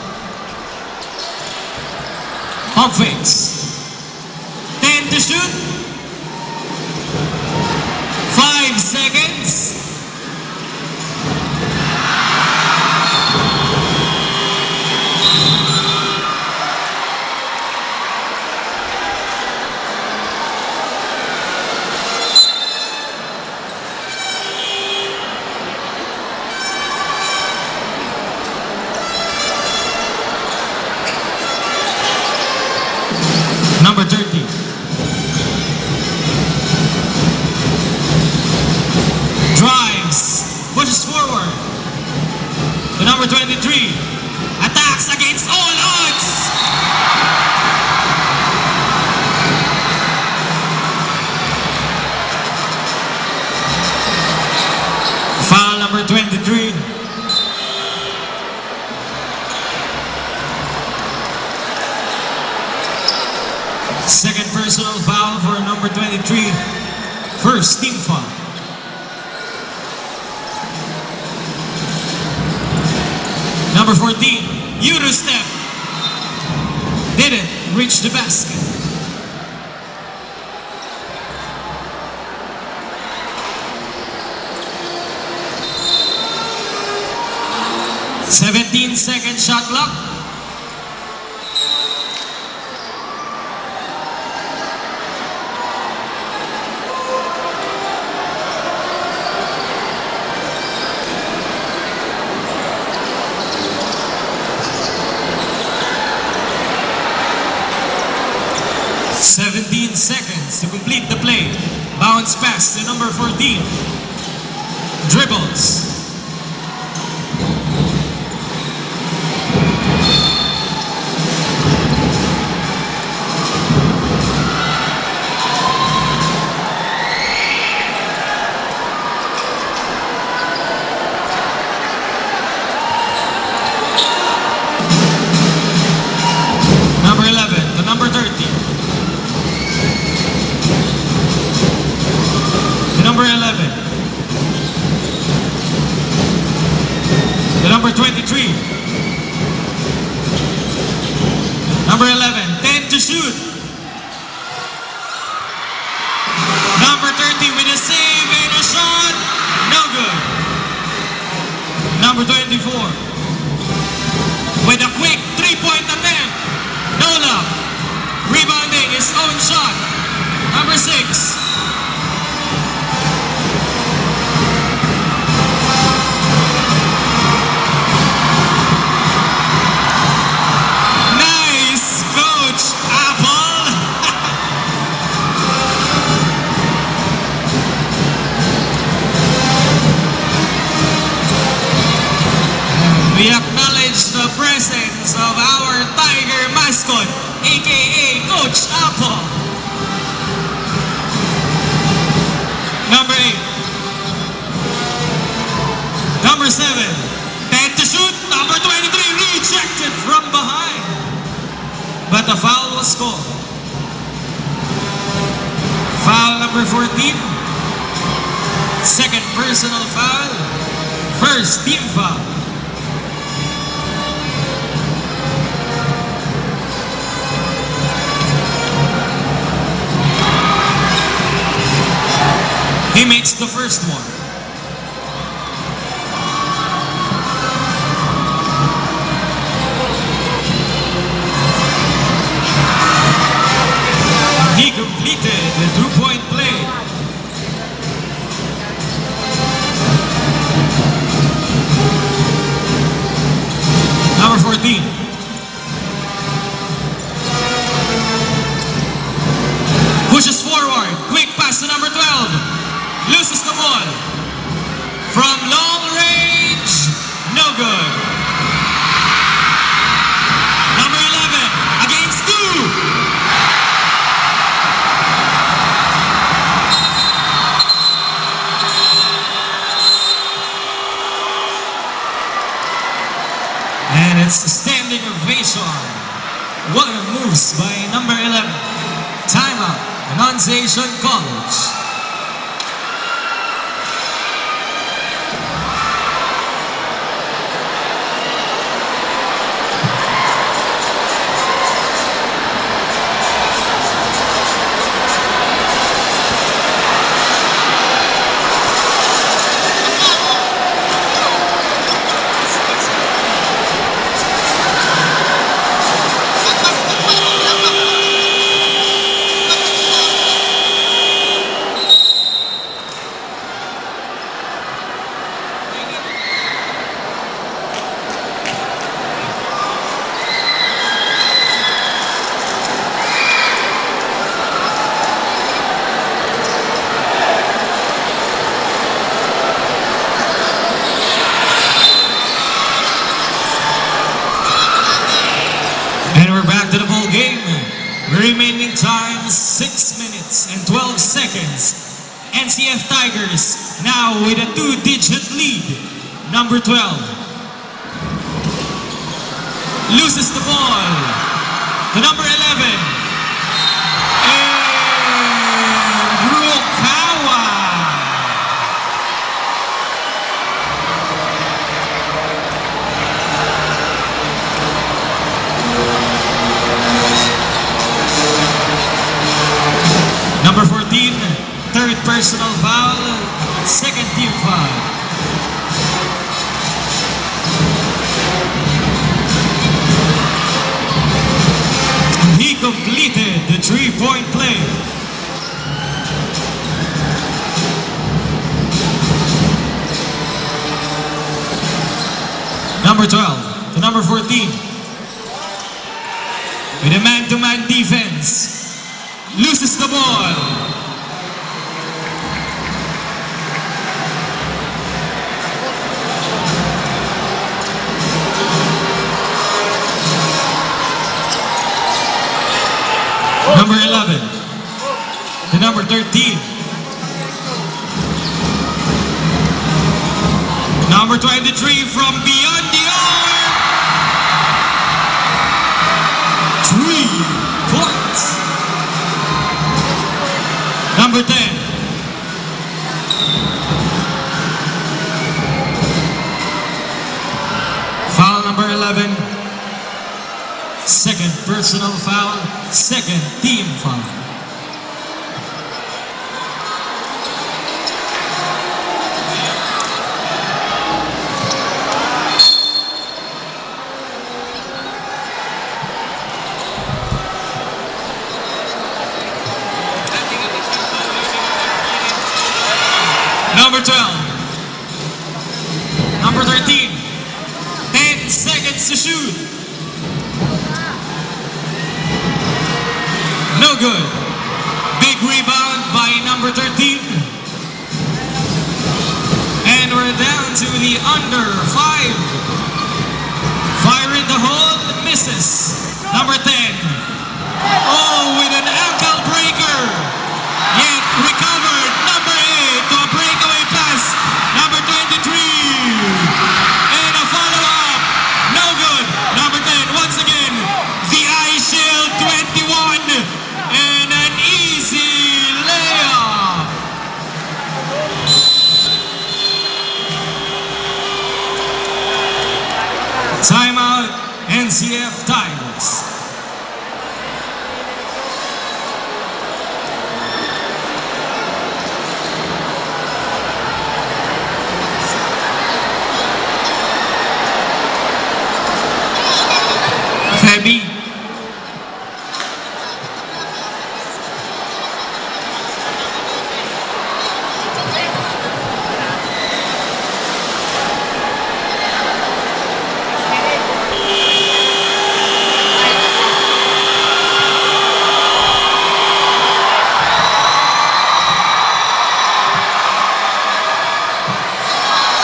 Pump fakes. 10 to shoot. 5 seconds. Number 30. Drives. Pushes forward. The number 23. Attacks against all odds. Foul number 23. Second personal foul for number 23. First team foul. Number 14, Eurostep. Didn't reach the basket. Second shot clock. Seconds to complete the play. Bounce pass to number 14. Dribbles. Number 11, 10 to shoot. Number 30 with a save and a shot. No good. Number 24 with a quick three-point attempt. No luck. Rebounding his own shot. Number 6. Nice, Coach Apple. We acknowledge the presence of our Tiger mascot, aka Coach Apple. Number 8. Number 7. 10 to shoot. Number 23 rejected from behind. But a foul was called. Foul number 14. Second personal foul. First team foul. He makes the first one. He completed the two-point play. Number 14. Pushes forward. Quick pass to number 12. Loses the ball. From long range, no good. Number 11, against 2. And it's a standing ovation. What a moves by number 11. Timeout, Annunciation College. Remaining time 6 minutes and 12 seconds. NCF Tigers now with a 2-digit lead. Number 12 loses the ball to number 11. And Rukawa. Number 14, third personal foul, second team foul. He completed the three-point play. Number 12 to number 14 with a man-to-man defense. Loses the ball. Number 11 to number 13. Number 23 from beyond the arc. 3 points. Number 10. Foul number 11. Second personal foul, second team foul. Number 12. Number 13. 10 seconds to shoot. No good. Big rebound by number 13. And we're down to the under 5. Fire in the hole, misses. Number 10. Oh, with an ankle breaker. Yet recovered. Number 8 to a breakaway pass. Number 23. And a follow-up. No good. Number 10 once again. The eye shield 21. And an easy layup. Timeout, NCF Tigers. Febby.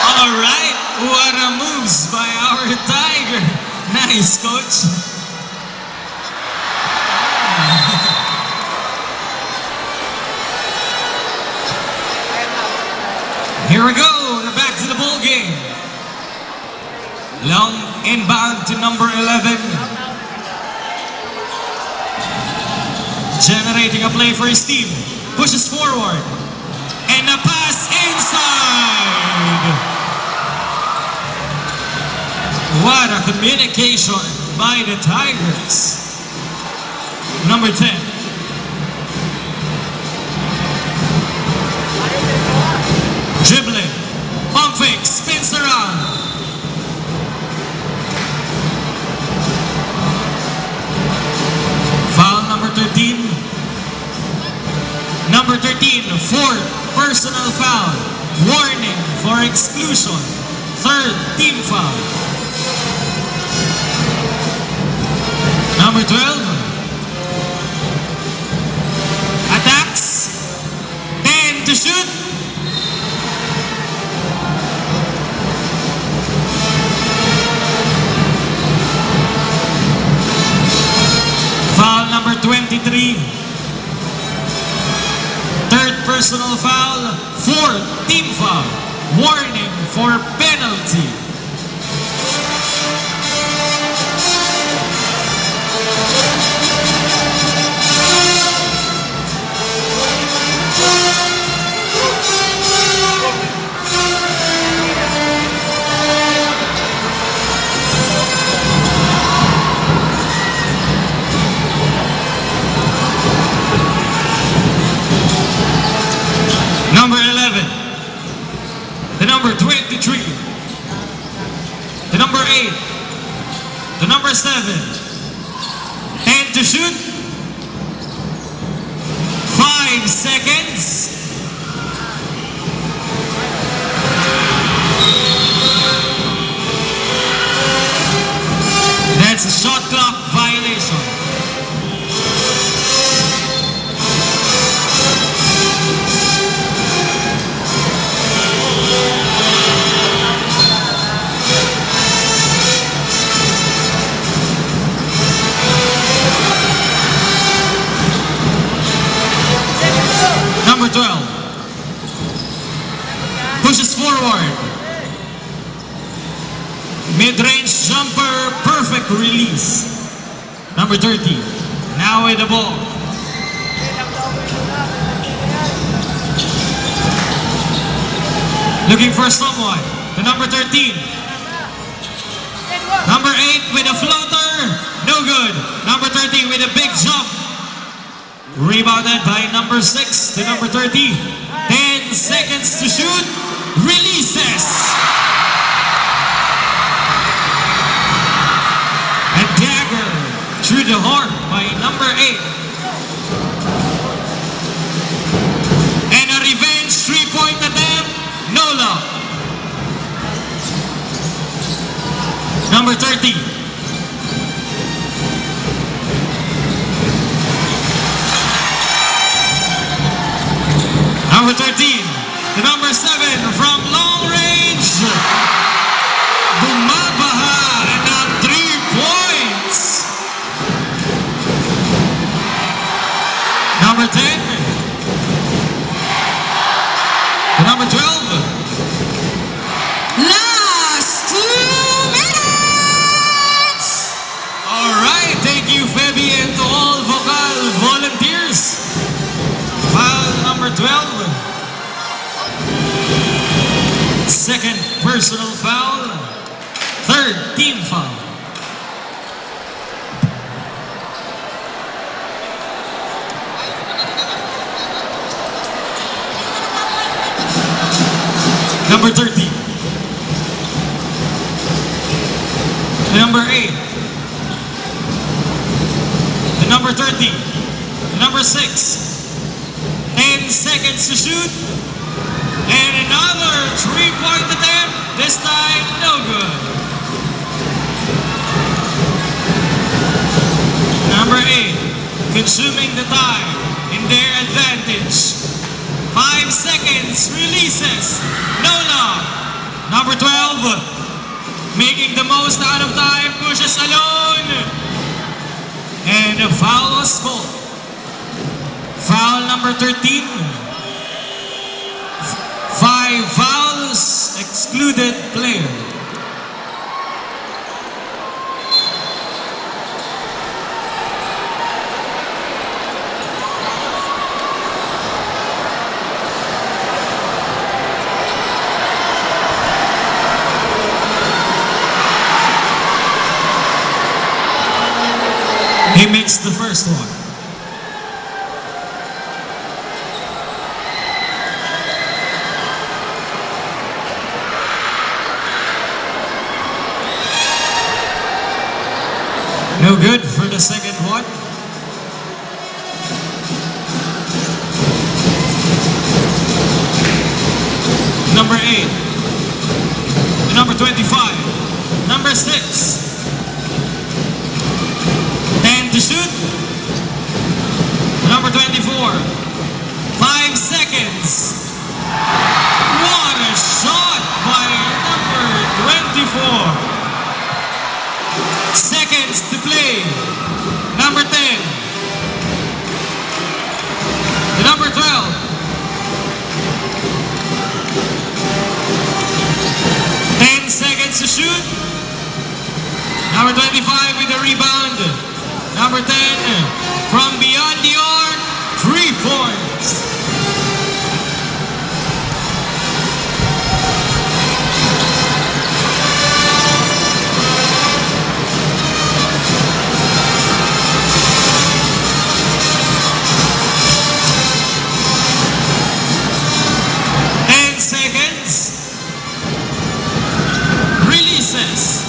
All right, what a moves by our Tiger. Nice, coach. Here we go, we're back to the ball game. Long inbound to number 11. Generating a play for his team. Pushes forward. And a pass inside. What a communication by the Tigers. Number 10. Dribbling. Pump fake. Spins around. Foul number 13. Number 13, fourth personal foul. Warning for exclusion. Third team foul. Number 12. Attacks. 10 to shoot. Foul number 23. Third personal foul. Fourth team foul. Warning for penalty. Number 11, the number 23, the number 8, the number 7, and to shoot, 5 seconds. That's a shot clock violation. Number 12 pushes forward. Mid-range jumper, perfect release. Number 13, now with the ball. Looking for someone. The number 13. Number 8 with a floater. no good. Number 30 with a big jump. Rebounded by number 6 to number 30. 10 seconds to shoot. Releases. A dagger through the heart by number 8. And a revenge 3-point attempt. No luck. Number 30. Number 13, the number 7 from long range, Bumabaha, and now 3 points. Number 10, the number 12, last 2 minutes. All right, thank you, Feby, and to all vocal volunteers. Foul number 12. Second personal foul. Third team foul. Number 13. The number 8. The number 30. The number 6. 10 seconds to shoot. And another 3-point attempt. This time, no good. Number 8, consuming the time in their advantage. 5 seconds, releases. No luck. Number 12, making the most out of time, pushes alone. And a foul was called. Foul number 13. 5 fouls, excluded player. He makes the first one. No good for the second one. Number 8. Number 25. Number 6. 10 to shoot. Number 24. 5 seconds. What a shot by number 24. Seconds to play. Number 10. The number 12. 10 seconds to shoot. Number 25 with the rebound. Number 10 from beyond the arc. 3 points. Releases.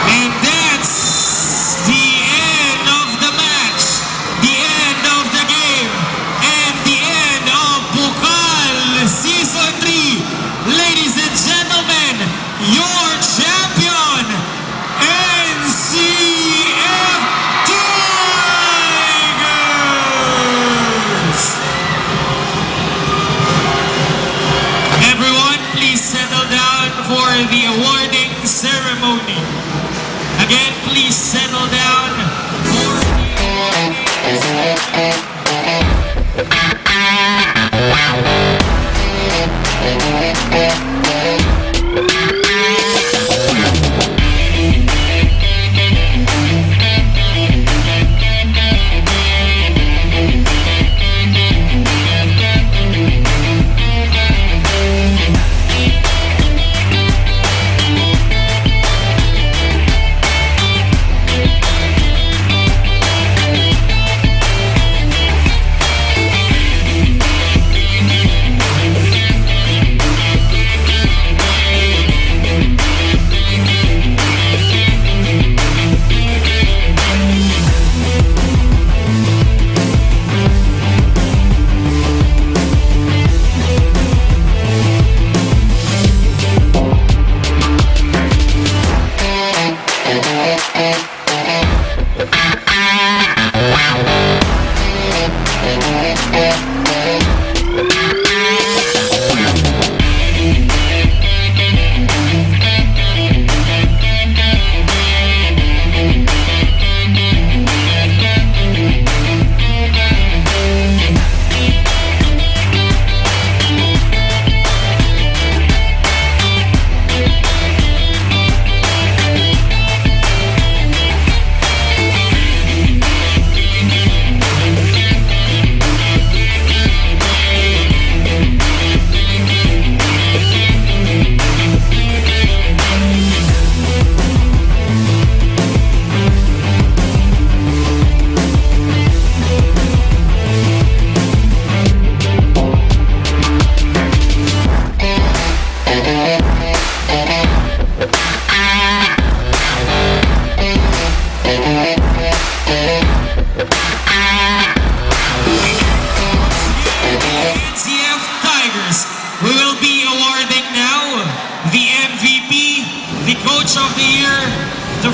And that's the end of the match, the end of the game, and the end of BUCAL Season 3. Ladies and gentlemen, your champion, NCF Tigers! Everyone, please settle down for the awarding ceremony. Again, please settle down for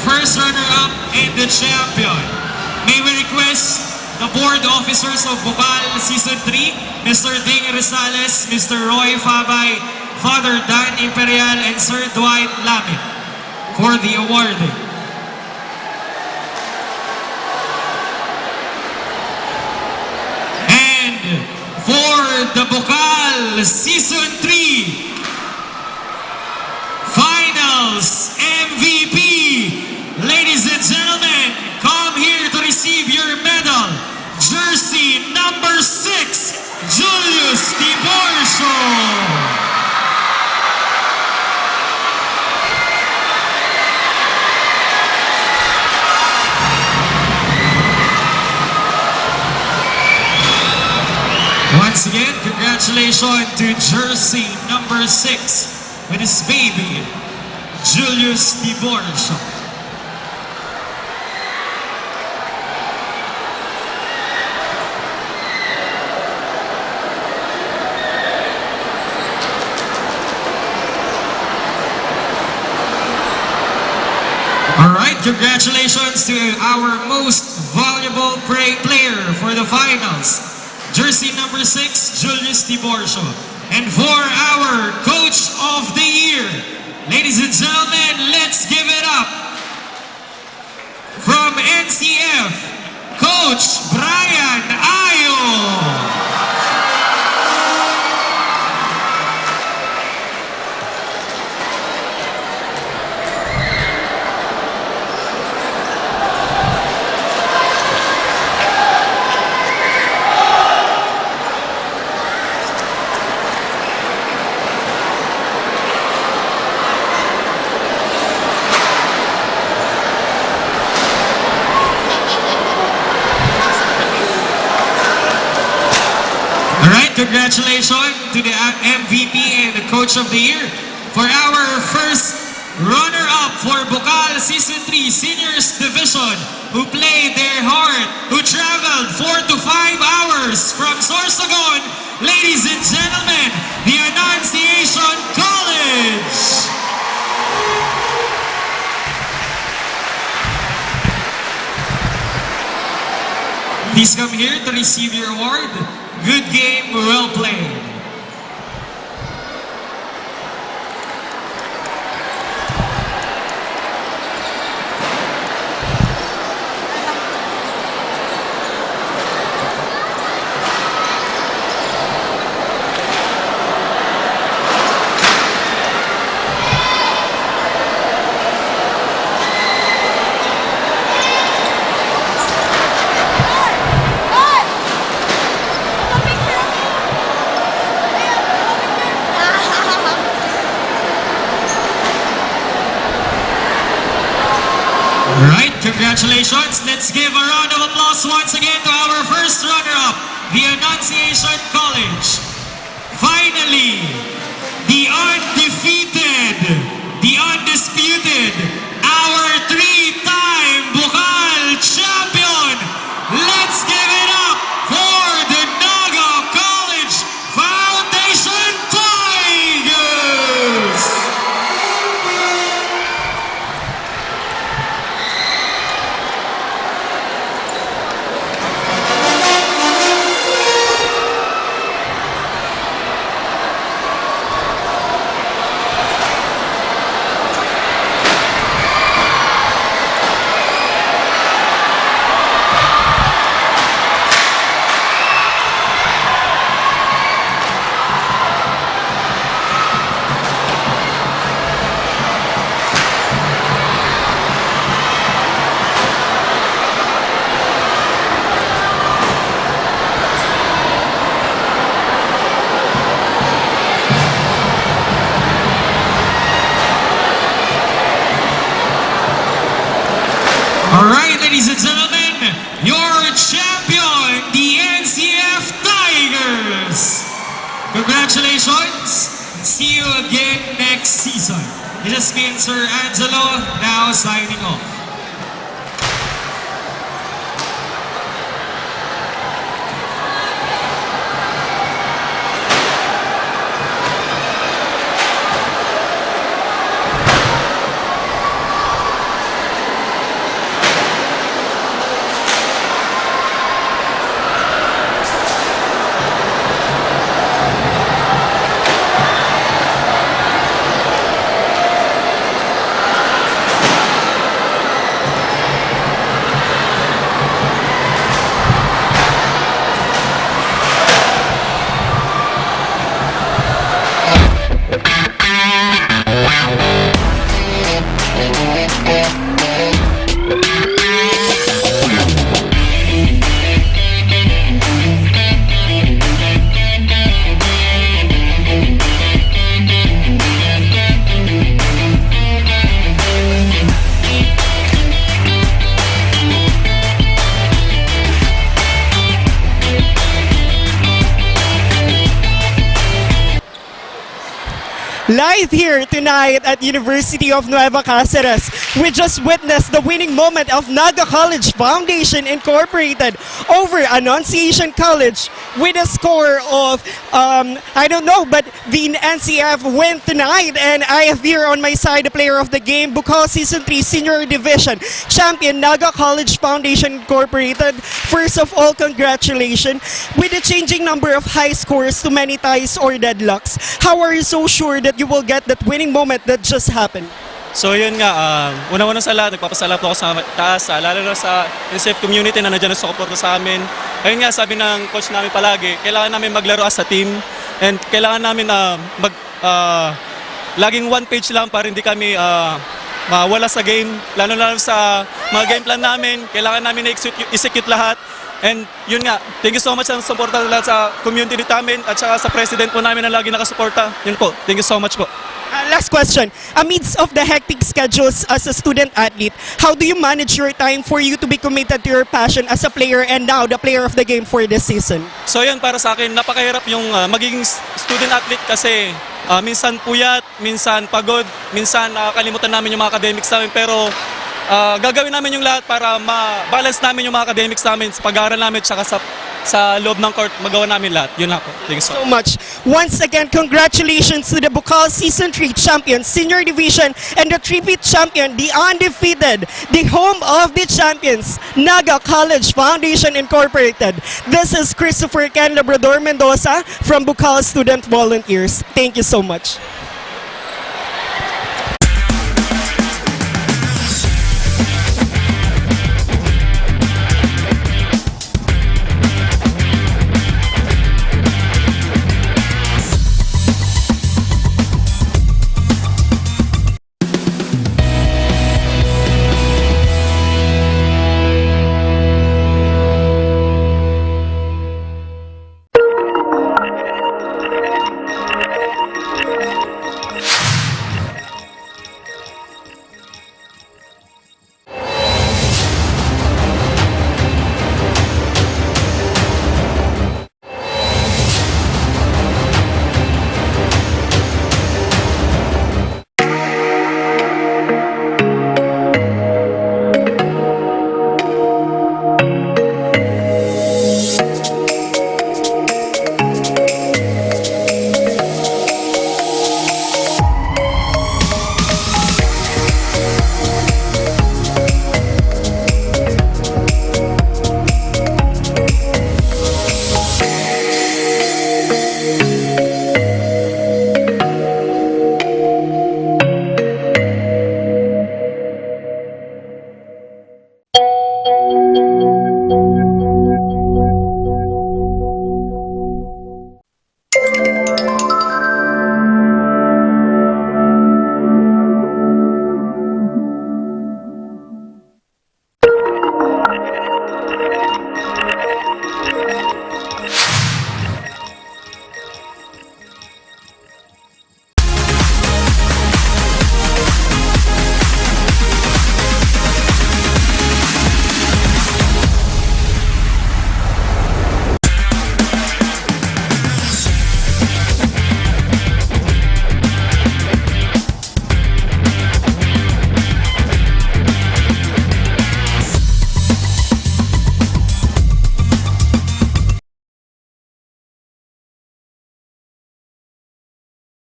first runner-up and the champion. May we request the board officers of BUCAL Season 3, Mr. Ding Rosales, Mr. Roy Fabay, Father Dan Imperial, and Sir Dwight Lamit for the awarding. And for the BUCAL Season 3 Finals MVP, ladies and gentlemen, come here to receive your medal. Jersey number 6, Julius Tiborcio. Once again, congratulations to Jersey number 6 with his baby, Julius Tiborcio. Alright, congratulations to our most valuable player for the finals. Jersey number 6, Julius Tiborcio. And for our Coach of the Year, ladies and gentlemen, let's give it up. From NCF, Coach Brian Ayo. Congratulations to the MVP and the Coach of the Year. For our first runner-up for BUCAL Season 3 Seniors Division, who played their heart, who traveled 4 to 5 hours from Sorsogon, ladies and gentlemen, the Annunciation College. Please come here to receive your award. Good game, well played. Alright, congratulations. Let's give a round of applause once again to our first runner-up, the Annunciation College. Finally, the undefeated, the undisputed, our 3-time BUCAL champion. Let's give it up for the Naga College Foundation Tigers! Alright, ladies and gentlemen, your champion, the NCF Tigers. Congratulations. See you again next season. This has been Sir Angelo, now signing off. Live here tonight at University of Nueva Cáceres, we just witnessed the winning moment of Naga College Foundation Incorporated over Annunciation College with a score of, I don't know, but the NCF win tonight. And I have here on my side the player of the game, BUCAL Season 3 Senior Division Champion Naga College Foundation Incorporated. First of all, congratulations. With the changing number of high scores to many ties or deadlocks, how are you so sure that you will get that winning moment that just happened? So yun nga, una-una sa lahat, nagpapasalamat ako sa taas, lalo na sa NCF community na nandiyan na suporta sa amin. Ayun nga, sabi ng coach namin palagi, kailangan namin maglaro as a team and kailangan namin laging one page lang para hindi kami mawala sa game. Lalo sa mga game plan namin, kailangan namin i-execute lahat. And yun nga, thank you so much sa suporta lahat sa community namin at saka sa president po namin na lagi nakasuporta. Yun po, thank you so much po. Last question. Amidst of the hectic schedules as a student athlete, how do you manage your time for you to be committed to your passion as a player and now the player of the game for this season? So yun, para sa akin, napakahirap yung magiging student athlete kasi minsan puyat, minsan pagod, minsan nakakalimutan namin yung mga academics namin, pero gagawin namin yung lahat para ma-balance namin yung mga academics namin sa pag-aaral namin at saka sa loob ng court, magawa namin lahat. Yun lang po. Thank you So much. Once again, congratulations to the BUCAL Season 3 champion, Senior Division, and the three-peat champion, the undefeated, the home of the champions, Naga College Foundation Incorporated. This is Christopher Ken Labrador Mendoza from BUCAL Student Volunteers. Thank you so much.